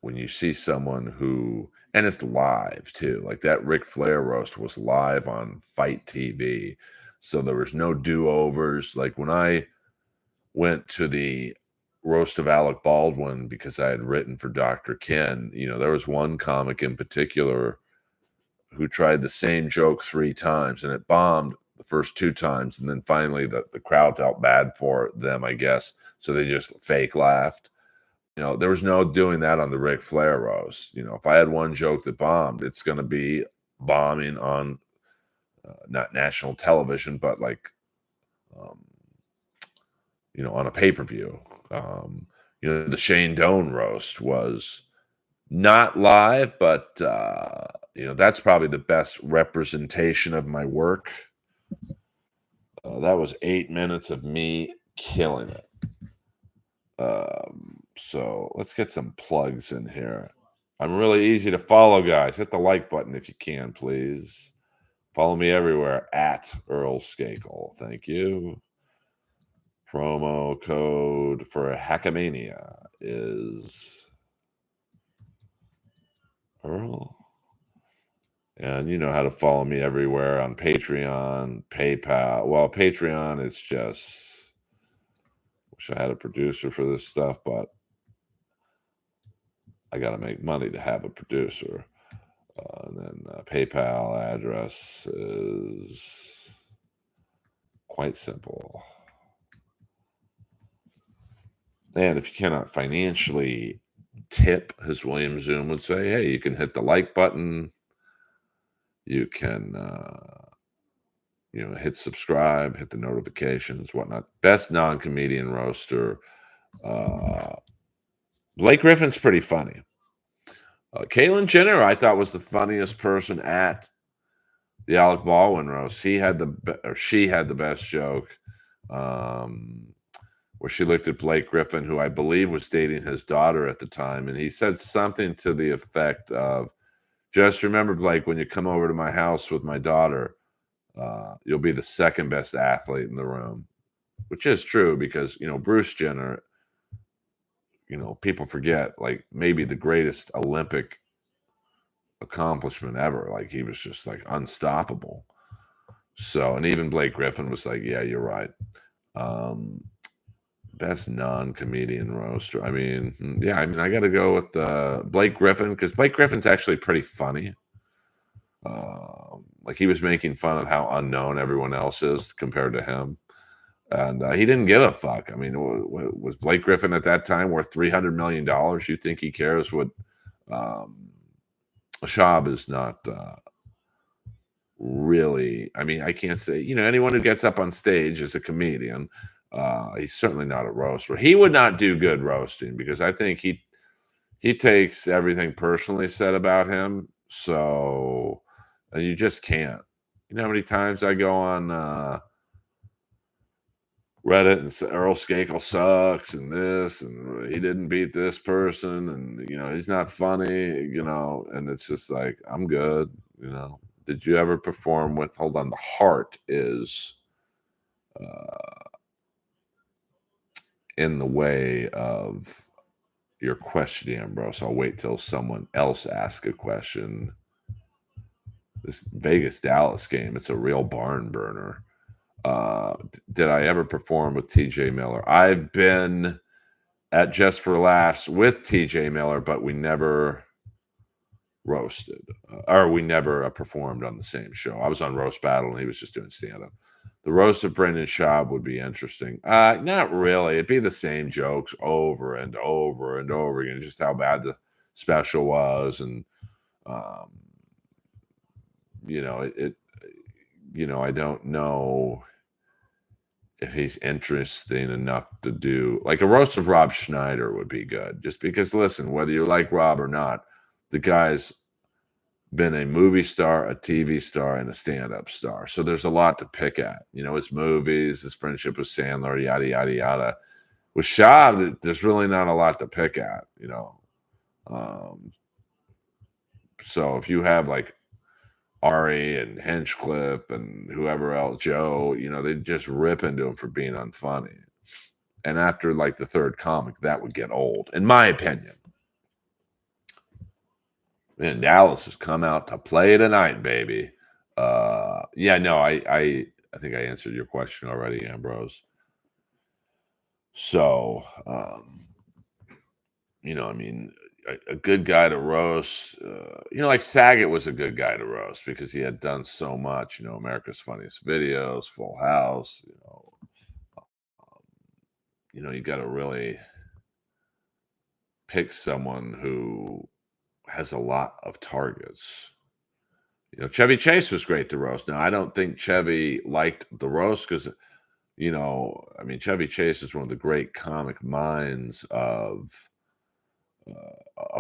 when you see someone who, and it's live too, like that Ric Flair roast was live on Fight TV, so there was no do-overs. Like when I went to the roast of Alec Baldwin because I had written for Dr. Ken, there was one comic in particular who tried the same joke 3 times and it bombed the first 2 times. And then finally the crowd felt bad for them, I guess. So they just fake laughed. There was no doing that on the Ric Flair roast. If I had one joke that bombed, it's going to be bombing on not national television, but like, um, on a pay-per-view. The Shane Doan roast was not live, but that's probably the best representation of my work. That was 8 minutes of me killing it. So let's get some plugs in here. I'm really easy to follow, guys. Hit the like button if you can, please. Follow me everywhere at Earl Skakel. Thank you. Promo code for Hackmania is Earl. And you know how to follow me everywhere on Patreon, PayPal. Well, Patreon, it's just, wish I had a producer for this stuff, but I got to make money to have a producer. And then PayPal address is quite simple. And if you cannot financially tip, as William Zoom would say, hey, you can hit the like button. You can, hit subscribe, hit the notifications, whatnot. Best non-comedian roaster. Blake Griffin's pretty funny. Caitlyn Jenner, I thought, was the funniest person at the Alec Baldwin roast. She had the best joke, where she looked at Blake Griffin, who I believe was dating his daughter at the time, and he said something to the effect of, "Just remember, Blake, when you come over to my house with my daughter, you'll be the second best athlete in the room," which is true because, Bruce Jenner, people forget, like maybe the greatest Olympic accomplishment ever. Like he was just like unstoppable. So, and even Blake Griffin was like, yeah, you're right. Best non-comedian roaster. I mean, yeah, I got to go with Blake Griffin because Blake Griffin's actually pretty funny. Like he was making fun of how unknown everyone else is compared to him. And he didn't give a fuck. I mean, was Blake Griffin at that time worth $300 million? You think he cares what Shab is not really. I mean, I can't say, anyone who gets up on stage is a comedian. He's certainly not a roaster. He would not do good roasting because I think he takes everything personally said about him. So you just can't. You know how many times I go on Reddit and say Earl Skakel sucks and this and he didn't beat this person and he's not funny, and it's just like I'm good. Did you ever perform with? Hold on, the heart is in the way of your question, Ambrose. I'll wait till someone else asks a question. This Vegas Dallas game, it's a real barn burner. Did I ever perform with TJ Miller? I've been at Just for Laughs with TJ Miller, but we never roasted, or we never performed on the same show. I was on Roast Battle and he was just doing stand up. The roast of Brendan Schaub would be interesting. Not really. It'd be the same jokes over and over and over again, just how bad the special was. And, you know, I don't know if he's interesting enough to do like a roast of Rob Schneider would be good. Just because, listen, whether you like Rob or not, the guy's been a movie star, a TV star, and a stand-up star. So there's a lot to pick at. His movies, his friendship with Sandler, yada, yada, yada. With Schaub, there's really not a lot to pick at, So if you have like Ari and Hinchcliffe and whoever else, Joe, they just rip into him for being unfunny. And after like the third comic, that would get old, in my opinion. Man, Dallas has come out to play tonight, baby. Yeah, no, I think I answered your question already, Ambrose. So, a good guy to roast. Like Saget was a good guy to roast because he had done so much. America's Funniest Videos, Full House. You got to really pick someone who has a lot of targets. Chevy Chase was great to roast. Now, I don't think Chevy liked the roast because, Chevy Chase is one of the great comic minds of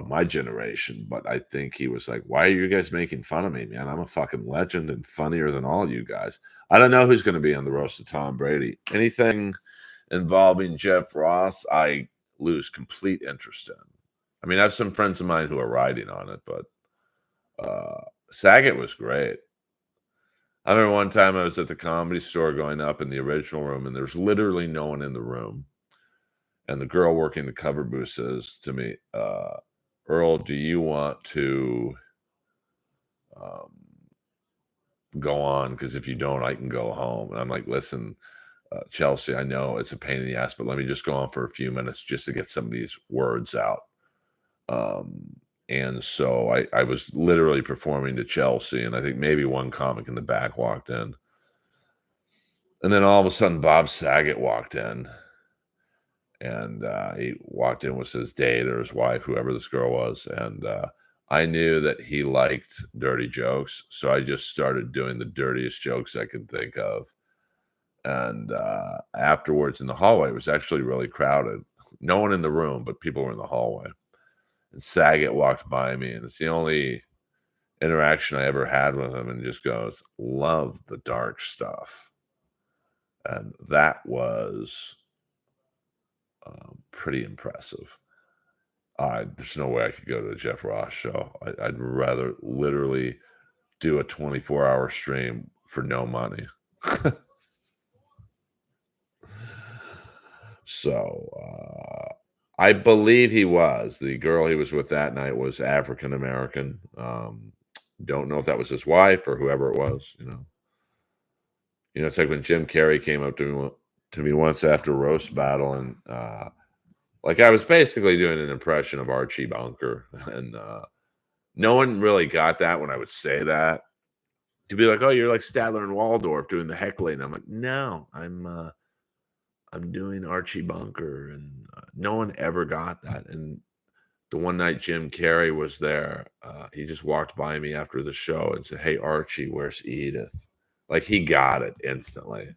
my generation. But I think he was like, why are you guys making fun of me, man? I'm a fucking legend and funnier than all you guys. I don't know who's going to be on the roast of Tom Brady. Anything involving Jeff Ross, I lose complete interest in. I have some friends of mine who are riding on it, but Saget was great. I remember one time I was at the Comedy Store going up in the original room, and there's literally no one in the room. And the girl working the cover booth says to me, Earl, do you want to go on? Because if you don't, I can go home. And I'm like, listen, Chelsea, I know it's a pain in the ass, but let me just go on for a few minutes just to get some of these words out. And so I was literally performing to Chelsea, and I think maybe one comic in the back walked in. And then all of a sudden, Bob Saget walked in. And he walked in with his date or his wife, whoever this girl was. And I knew that he liked dirty jokes. So I just started doing the dirtiest jokes I could think of. And afterwards in the hallway, it was actually really crowded. No one in the room, but people were in the hallway. And Saget walked by me, and it's the only interaction I ever had with him, and just goes, love the dark stuff. And that was pretty impressive. There's no way I could go to the Jeff Ross show. I'd rather literally do a 24-hour stream for no money. So I believe he was. The girl he was with that night was African American. Don't know if that was his wife or whoever it was. It's like when Jim Carrey came up to me once after Roast Battle, and like I was basically doing an impression of Archie Bunker, and no one really got that when I would say that. To be like, oh, you're like Statler and Waldorf doing the heckling. I'm like, no, I'm doing Archie Bunker, and no one ever got that. And the one night Jim Carrey was there, he just walked by me after the show and said, hey, Archie, where's Edith? Like, he got it instantly.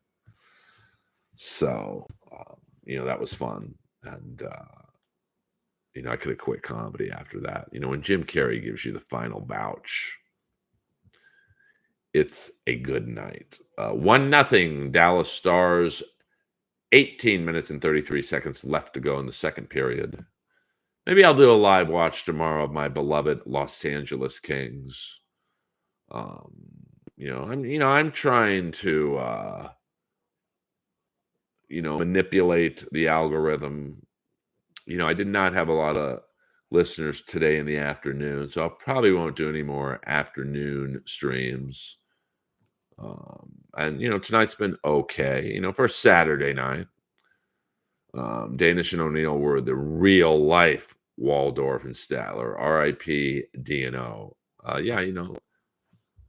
So, that was fun. And, I could have quit comedy after that. When Jim Carrey gives you the final vouch, it's a good night. 1-0 Dallas Stars. 18 minutes and 33 seconds left to go in the second period. Maybe I'll do a live watch tomorrow of my beloved Los Angeles Kings Um, I'm trying to manipulate the algorithm. I did not have a lot of listeners today in the afternoon, so I probably won't do any more afternoon streams. And tonight's been okay. For a Saturday night. Danish and O'Neill were the real life Waldorf and Statler. R.I.P. D&O. Yeah,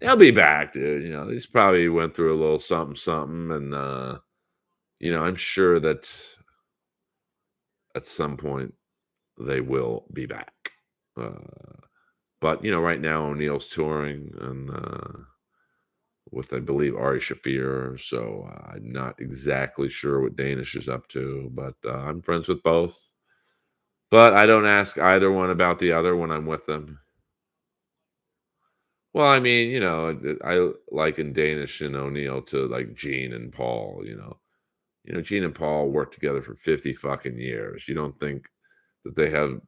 they'll be back, dude. They just probably went through a little something, something, and I'm sure that at some point they will be back. But right now O'Neill's touring and with I believe Ari Shafir, so I'm not exactly sure what Danish is up to, but I'm friends with both. But I don't ask either one about the other when I'm with them. Well, I mean, I liken Danish and O'Neill to like Gene and Paul. Gene and Paul worked together for 50 fucking years. You don't think that they have,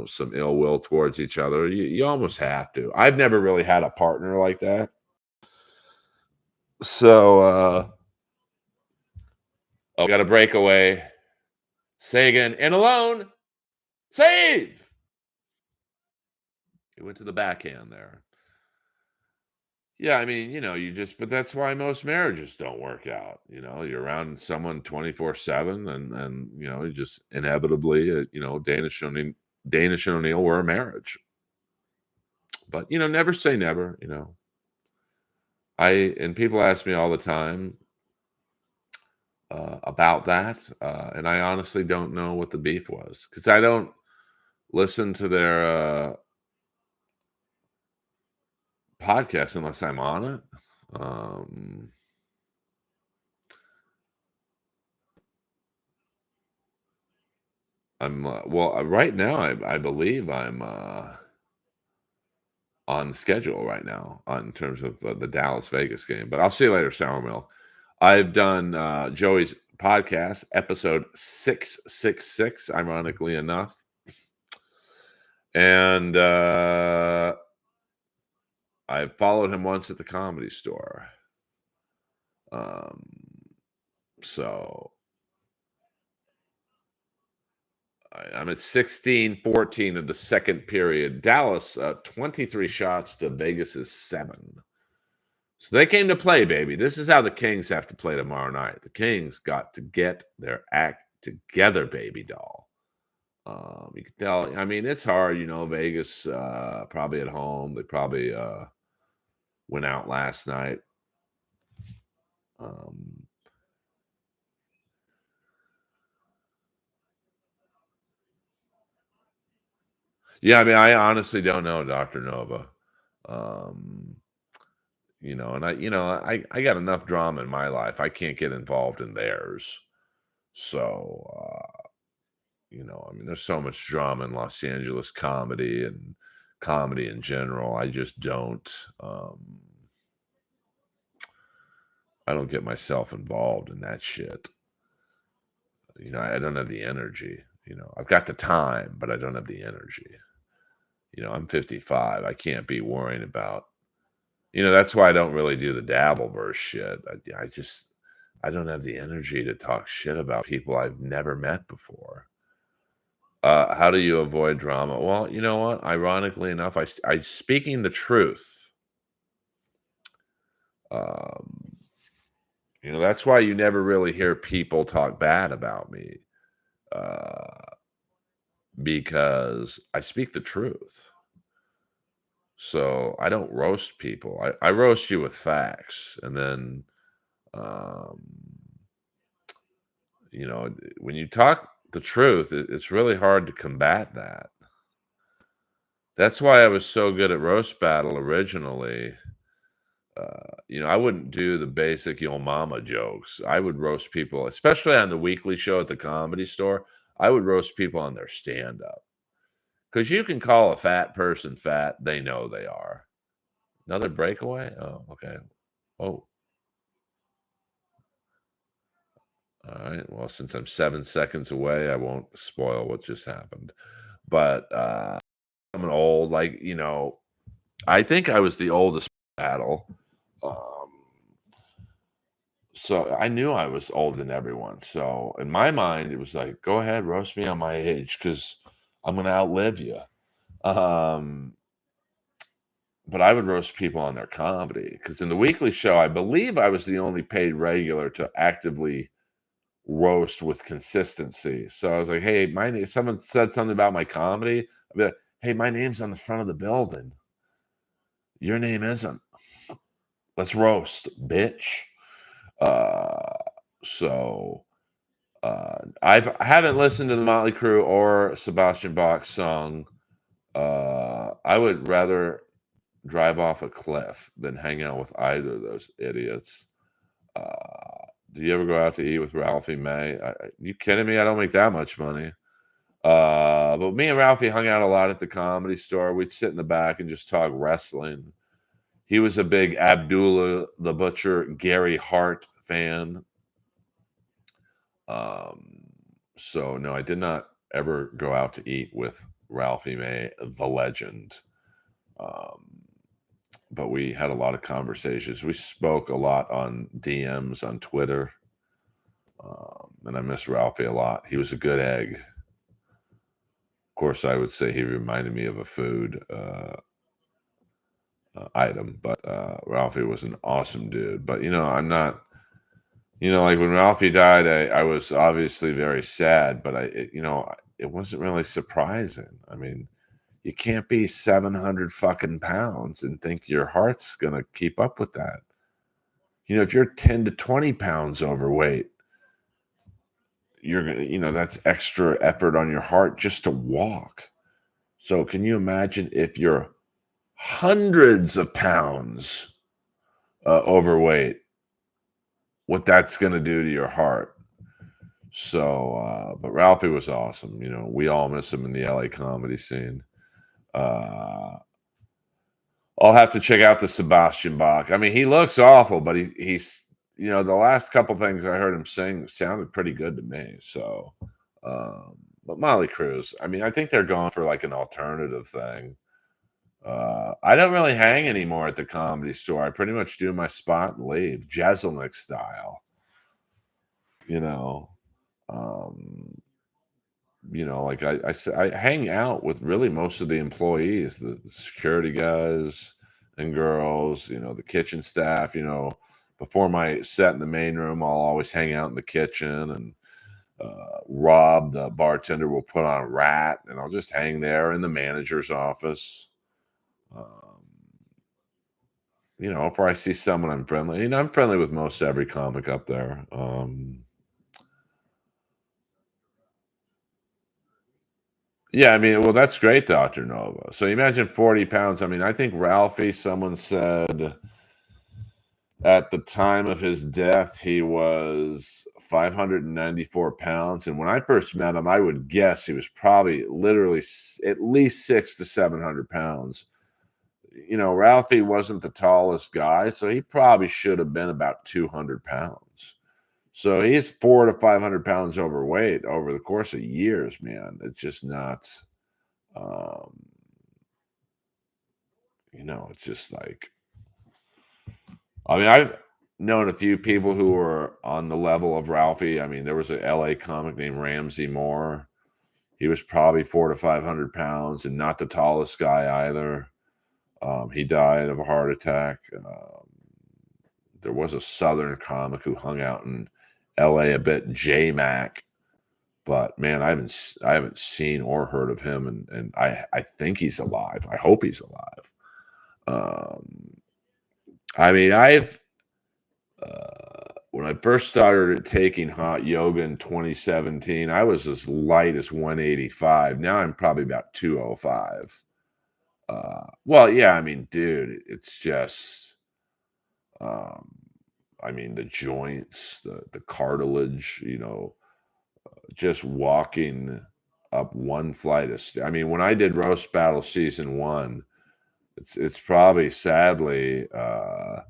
some ill will towards each other? You almost have to. I've never really had a partner like that. So, oh, got a breakaway. Sagan and alone. Save! He went to the backhand there. Yeah, I mean, but that's why most marriages don't work out. You're around someone 24/7, and you just inevitably, Danish and O'Neill were a marriage. But never say never. And people ask me all the time about that, and I honestly don't know what the beef was because I don't listen to their podcast unless I'm on it. Um, I'm well right now. I believe I'm on schedule right now on terms of the Dallas Vegas game. But I'll see you later, Sourmill. I've done Joey's podcast, episode 666, ironically enough, and I followed him once at the Comedy Store. So I'm at 16-14 of the second period. Dallas, 23 shots to Vegas's 7. So they came to play, baby. This is how the Kings have to play tomorrow night. The Kings got to get their act together, baby doll. You can tell. I mean, it's hard, Vegas probably at home. They probably went out last night. Yeah, I mean, I honestly don't know, Dr. Nova. Um, and I got enough drama in my life. I can't get involved in theirs. So, I mean, there's so much drama in Los Angeles comedy and comedy in general. I just don't. I don't get myself involved in that shit. I don't have the energy. I've got the time, but I don't have the energy. I'm 55. I can't be worrying about. That's why I don't really do the Dabbleverse shit. I don't have the energy to talk shit about people I've never met before. How do you avoid drama? Well, you know what? Ironically enough, I speaking the truth. Um, that's why you never really hear people talk bad about me, because I speak the truth. So I don't roast people. I roast you with facts, and then, um, when you talk the truth, it's really hard to combat that. That's why I was so good at roast battle originally. I wouldn't do the basic "yo mama" jokes. I would roast people, especially on the weekly show at the Comedy Store. I would roast people on their stand-up because you can call a fat person fat; they know they are. Another breakaway? Oh, okay. Oh, all right. Well, since I'm 7 seconds away, I won't spoil what just happened. But I'm an old, like, I think I was the oldest battle. Um, so I knew I was older than everyone. So in my mind, it was like, go ahead, roast me on my age because I'm going to outlive you. Um, but I would roast people on their comedy because in the weekly show, I believe I was the only paid regular to actively roast with consistency. So I was like, hey, my name, someone said something about my comedy. I'd be like, hey, my name's on the front of the building. Your name isn't. Let's roast, bitch. Uh, so I haven't listened to the Motley Crue or Sebastian Bach's song. I would rather drive off a cliff than hang out with either of those idiots. Do you ever go out to eat with Ralphie May? You kidding me? I don't make that much money. But me and Ralphie hung out a lot at the Comedy Store. We'd sit in the back and just talk wrestling. He was a big Abdullah the Butcher, Gary Hart fan. Um, so no, I did not ever go out to eat with Ralphie May, the legend. Um, but we had a lot of conversations. We spoke a lot on DMs on Twitter. And I miss Ralphie a lot. He was a good egg. Of course, I would say he reminded me of a food item, but Ralphie was an awesome dude. But I'm not. Like when Ralphie died, I was obviously very sad, but it wasn't really surprising. I mean, you can't be 700 fucking pounds and think your heart's gonna keep up with that. If you're 10 to 20 pounds overweight, you're gonna, that's extra effort on your heart just to walk. So can you imagine if you're hundreds of pounds overweight, what that's gonna do to your heart? So, but Ralphie was awesome. We all miss him in the LA comedy scene. Uh, I'll have to check out the Sebastian Bach. I mean, he looks awful, but he's the last couple things I heard him sing sounded pretty good to me. So, but Molly Cruz, I mean, I think they're going for like an alternative thing. I don't really hang anymore at the Comedy Store. I pretty much do my spot and leave, Jeselnik style. You know, um, like I hang out with really most of the employees, the security guys and girls, the kitchen staff. Before my set in the main room, I'll always hang out in the kitchen, and Rob, the bartender, will put on a rat, and I'll just hang there in the manager's office. Um, if I see someone I'm friendly, I'm friendly with most every comic up there. Yeah, I mean, well, that's great, Dr. Nova. So you imagine 40 pounds. I mean, I think Ralphie, someone said at the time of his death, he was 594 pounds. And when I first met him, I would guess he was probably literally at least 600 to 700 pounds. Ralphie wasn't the tallest guy, so he probably should have been about 200 pounds. So he's 400 to 500 pounds overweight over the course of years, man. It's just not. Um, it's just like, I mean, I've known a few people who were on the level of Ralphie. I mean, there was an LA comic named Ramsey Moore. He was probably 400 to 500 pounds and not the tallest guy either. He died of a heart attack. There was a Southern comic who hung out in LA a bit, J Mac. But man, I haven't seen or heard of him, and I think he's alive. I hope he's alive. Um, I mean, when I first started taking hot yoga in 2017, I was as light as 185. Now I'm probably about 205. Well, yeah, I mean, dude, it's just, um, I mean, the joints, the cartilage, just walking up one flight of I mean, when I did Roast Battle season one, it's probably sadly a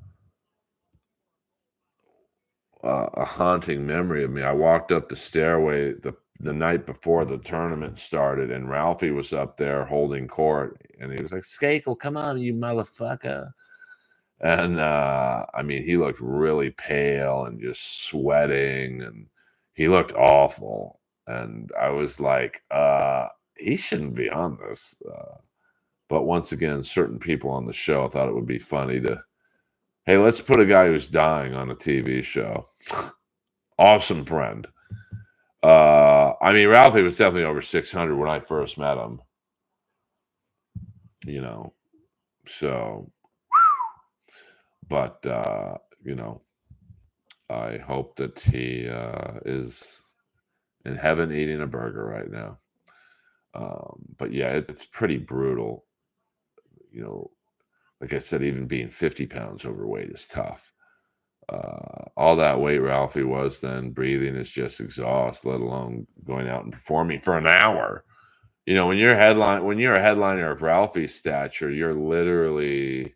haunting memory of me. I walked up the stairway the night before the tournament started, and Ralphie was up there holding court, and he was like, "Skakel, come on, you motherfucker!" And I mean, he looked really pale and just sweating, and he looked awful. And I was like, he shouldn't be on this. But once again, certain people on the show thought it would be funny to, hey, let's put a guy who's dying on a TV show. Awesome friend. I mean, Ralphie was definitely over 600 when I first met him, you know. So, but, you know, I hope that he is in heaven eating a burger right now. But yeah, it's pretty brutal. You know, like I said, even being 50 pounds overweight is tough. All that weight Ralphie was then, breathing is just exhaust, let alone going out and performing for an hour. You know, when you're a headliner of Ralphie's stature, you're literally,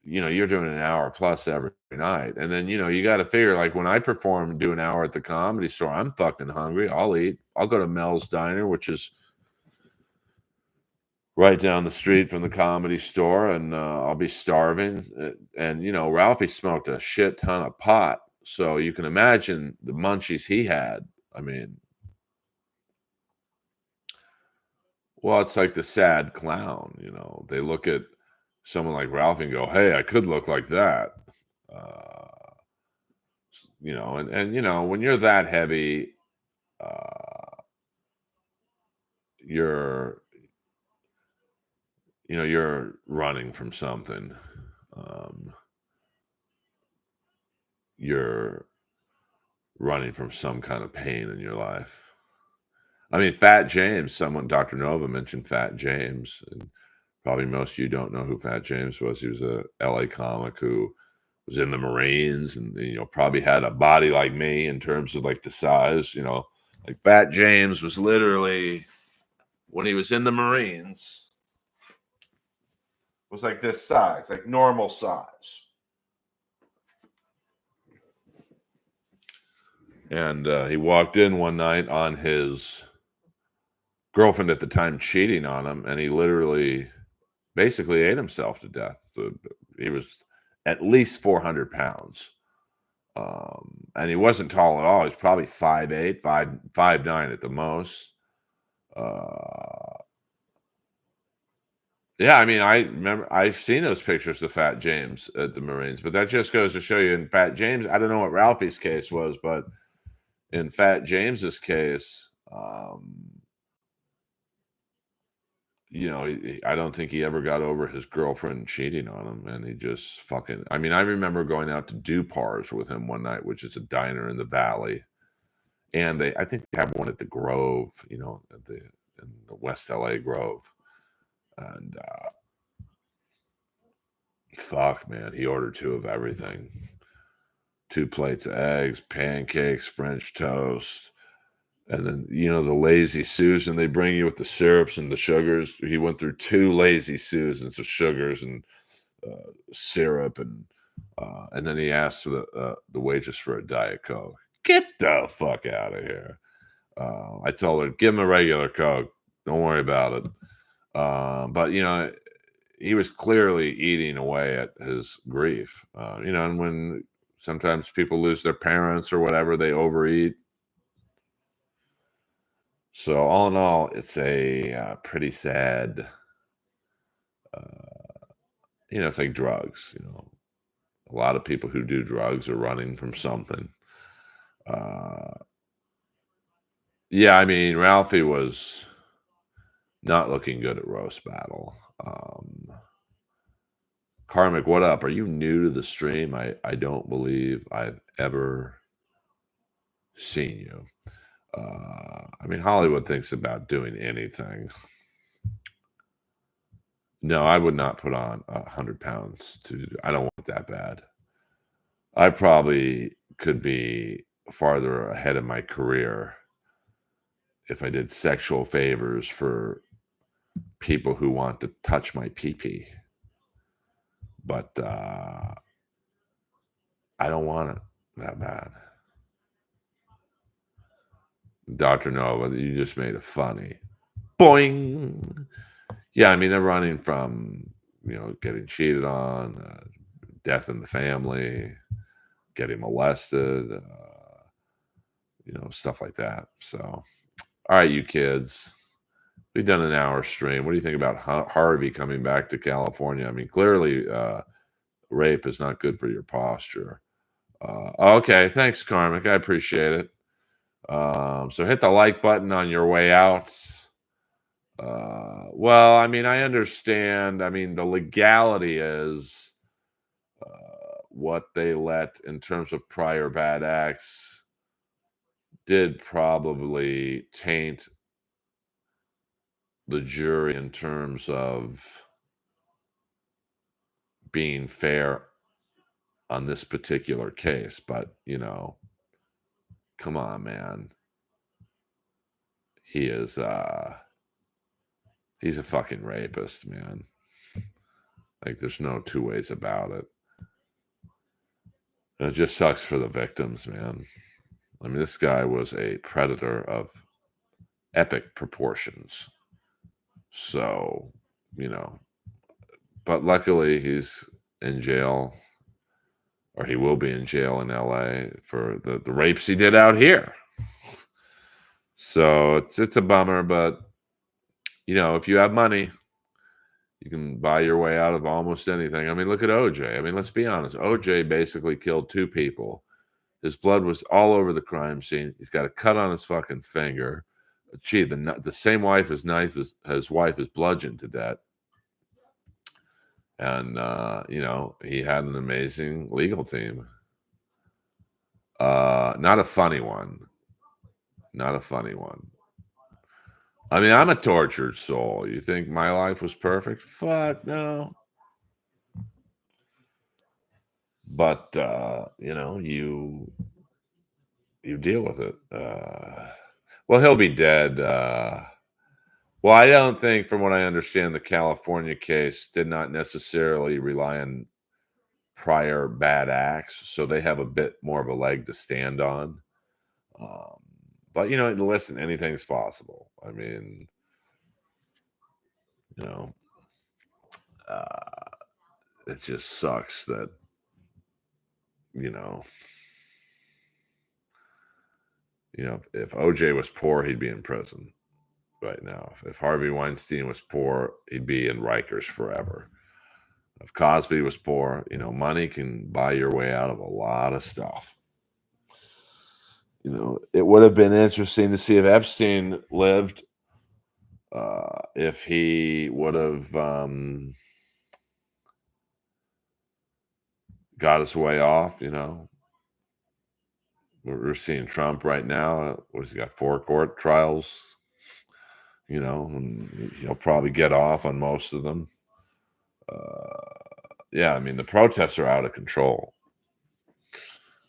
you know, you're doing an hour plus every night. And then, you know, you got to figure like when I perform and do an hour at the Comedy Store, I'm fucking hungry. I'll eat. I'll go to Mel's Diner, which is right down the street from the Comedy Store, and I'll be starving. And you know, Ralphie smoked a shit ton of pot, so you can imagine the munchies he had. I mean, well, it's like the sad clown. You know, they look at someone like Ralphie and go, "Hey, I could look like that." Uh, you know, and you know, when you're that heavy, uh, you're you're running from something. Um, you're running from some kind of pain in your life. I mean, Fat James, someone, Dr. Nova mentioned Fat James, and probably most of you don't know who Fat James was. He was a LA comic who was in the Marines and, you know, probably had a body like me in terms of like the size, you know, like Fat James was literally, when he was in the Marines, was like this size, like normal size. And he walked in one night on his girlfriend at the time cheating on him, and he literally basically ate himself to death. He was at least 400 pounds. And he wasn't tall at all. He's probably 5'8", 5'9" at the most. Uh, yeah, I mean, I remember I've seen those pictures of Fat James at the Marines, but that just goes to show you in Fat James, I don't know what Ralphie's case was, but in Fat James's case, you know, I don't think he ever got over his girlfriend cheating on him, and he just fucking. I mean, I remember going out to Dupars with him one night, which is a diner in the Valley, and I think they have one at the Grove, you know, at the in the West LA Grove, and fuck, man, he ordered two of everything, 2 plates of eggs, pancakes, French toast. And then, you know, the lazy Susan they bring you with the syrups and the sugars. He went through 2 lazy Susans of sugars and syrup, and then he asked the waitress for a Diet Coke. Get the fuck out of here! I told her, give him a regular Coke. Don't worry about it. But you know, he was clearly eating away at his grief. You know, and when sometimes people lose their parents or whatever, they overeat. So all in all, it's a pretty sad. Uh, you know, it's like drugs. You know, a lot of people who do drugs are running from something. Uh, yeah, I mean, Ralphie was not looking good at roast battle. Karmic, what up? Are you new to the stream? I don't believe I've ever seen you. I mean, Hollywood thinks about doing anything. No, I would not put on 100 pounds to. I don't want it that bad. I probably could be farther ahead of my career if I did sexual favors for people who want to touch my pee-pee. But I don't want it that bad. Dr. Nova, you just made it funny. Boing. Yeah, I mean they're running from getting cheated on, death in the family, getting molested, stuff like that. So, all right, you kids, we've done an hour stream. What do you think about Harvey coming back to California? I mean, clearly, rape is not good for your posture. Okay, thanks, Karmic. I appreciate it. So hit the like button on your way out. Well, I mean, I understand. I mean, the legality is what they let in terms of prior bad acts did probably taint the jury in terms of being fair on this particular case. But, come on, man. He is he's a fucking rapist, man. Like, there's no two ways about it. And it just sucks for the victims, man. I mean, this guy was a predator of epic proportions. So, but luckily he's in jail, or he will be in jail in LA for the rapes he did out here. So it's a bummer, but if you have money, you can buy your way out of almost anything. I mean, look at OJ. I mean, let's be honest. OJ basically killed two people. His blood was all over the crime scene. He's got a cut on his fucking finger. Gee, the same wife his wife is bludgeoned to death. And he had an amazing legal team. Not a funny one. Not a funny one. I mean, I'm a tortured soul. You think my life was perfect? Fuck no. But you deal with it. Well, he'll be dead. Well, I don't think, from what I understand, the California case did not necessarily rely on prior bad acts, so they have a bit more of a leg to stand on. But listen, anything's possible. I mean, it just sucks that if OJ was poor, he'd be in prison right now. If Harvey Weinstein was poor, he'd be in Rikers forever. If Cosby was poor, money can buy your way out of a lot of stuff. It would have been interesting to see if Epstein lived, if he would have got his way off. We're seeing Trump right now. What has he got? 4 court trials. And he'll probably get off on most of them. Yeah, I mean, the protests are out of control.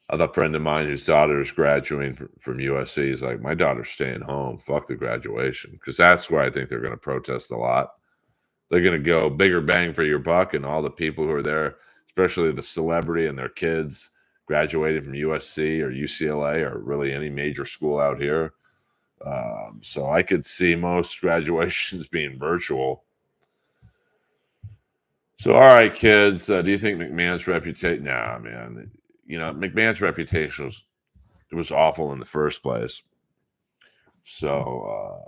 I have a friend of mine whose daughter is graduating from USC. He's like, my daughter's staying home. Fuck the graduation. Because that's where I think they're going to protest a lot. They're going to go bigger bang for your buck, and all the people who are there, especially the celebrity and their kids graduated from USC or UCLA or really any major school out here. So I could see most graduations being virtual. So, all right, kids, do you think McMahon's reputation? Nah, man. McMahon's reputation was awful in the first place. So,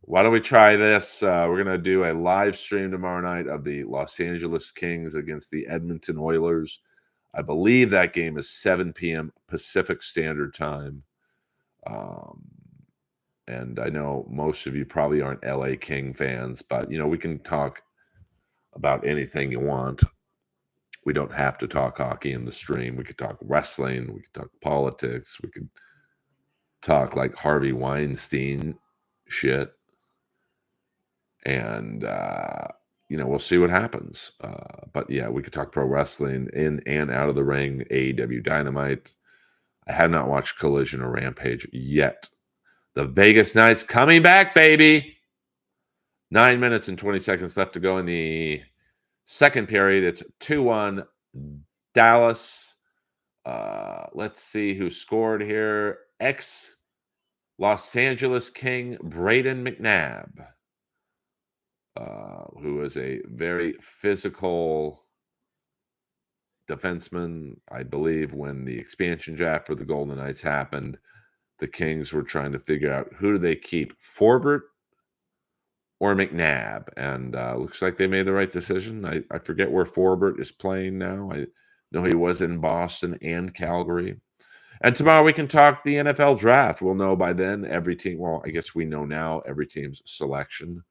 why don't we try this? We're going to do a live stream tomorrow night of the Los Angeles Kings against the Edmonton Oilers. I believe that game is 7 p.m. Pacific Standard Time. And I know most of you probably aren't LA King fans, but, we can talk about anything you want. We don't have to talk hockey in the stream. We could talk wrestling. We could talk politics. We could talk like Harvey Weinstein shit. And, we'll see what happens. But yeah, we could talk pro wrestling in and out of the ring, AEW Dynamite. I have not watched Collision or Rampage yet. The Vegas Knights coming back, baby. 9 minutes and 20 seconds left to go in the second period. It's 2-1 Dallas. Let's see who scored here. Ex-Los Angeles King Braden McNabb who is a very physical defenseman. I believe when the expansion draft for the Golden Knights happened, the Kings were trying to figure out who do they keep, Forbert or McNabb, and looks like they made the right decision. I forget where Forbert is playing now. I know he was in Boston and Calgary. And tomorrow we can talk the NFL draft. We'll know by then every team. Well, I guess we know now every team's selection.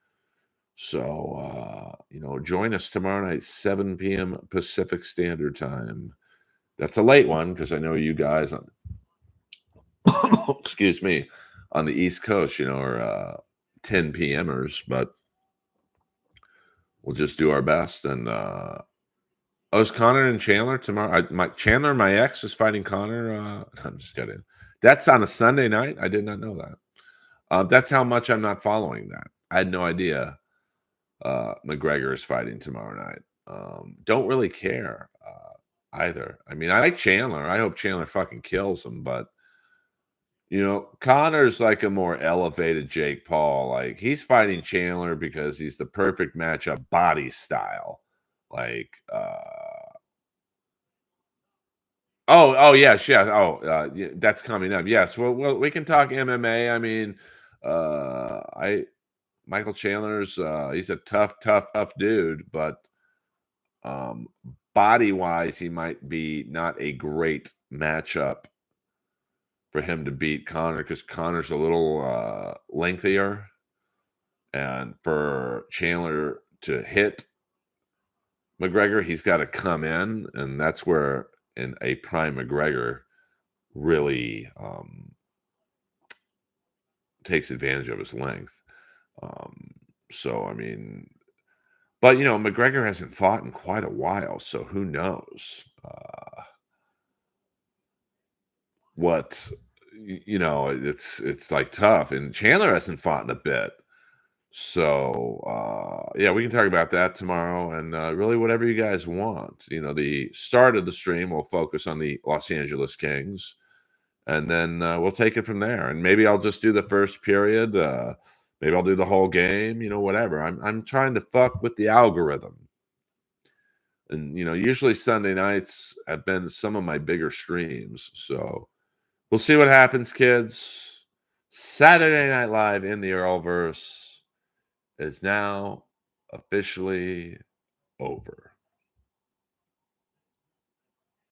So, join us tomorrow night, 7 p.m. Pacific Standard Time. That's a late one because I know you guys on, excuse me, on the East Coast, are 10 p.m.ers, but we'll just do our best. And oh, is Connor and Chandler tomorrow? Chandler, my ex, is fighting Connor. I'm just kidding. That's on a Sunday night. I did not know that. That's how much I'm not following that. I had no idea McGregor is fighting tomorrow night. Don't really care either. I mean, I like Chandler. I hope Chandler fucking kills him, but Connor's like a more elevated Jake Paul. Like he's fighting Chandler because he's the perfect matchup body style. Like yes, yeah. Yeah, that's coming up. Yes. Well, we can talk MMA. I mean, I Michael Chandler's he's a tough dude, but um, body wise, he might be not a great matchup for him to beat Connor because Connor's a little lengthier, and for Chandler to hit McGregor, he's got to come in, and that's where in a prime McGregor really takes advantage of his length. Um, so I mean, but McGregor hasn't fought in quite a while, so who knows what it's like tough, and Chandler hasn't fought in a bit. So yeah, we can talk about that tomorrow, and really whatever you guys want. The start of the stream will focus on the Los Angeles Kings, and then we'll take it from there. And maybe I'll just do the first period. Maybe I'll do the whole game. Whatever. I'm trying to fuck with the algorithm. And usually Sunday nights have been some of my bigger streams. So we'll see what happens, kids. Saturday Night Live in the Earlverse is now officially over.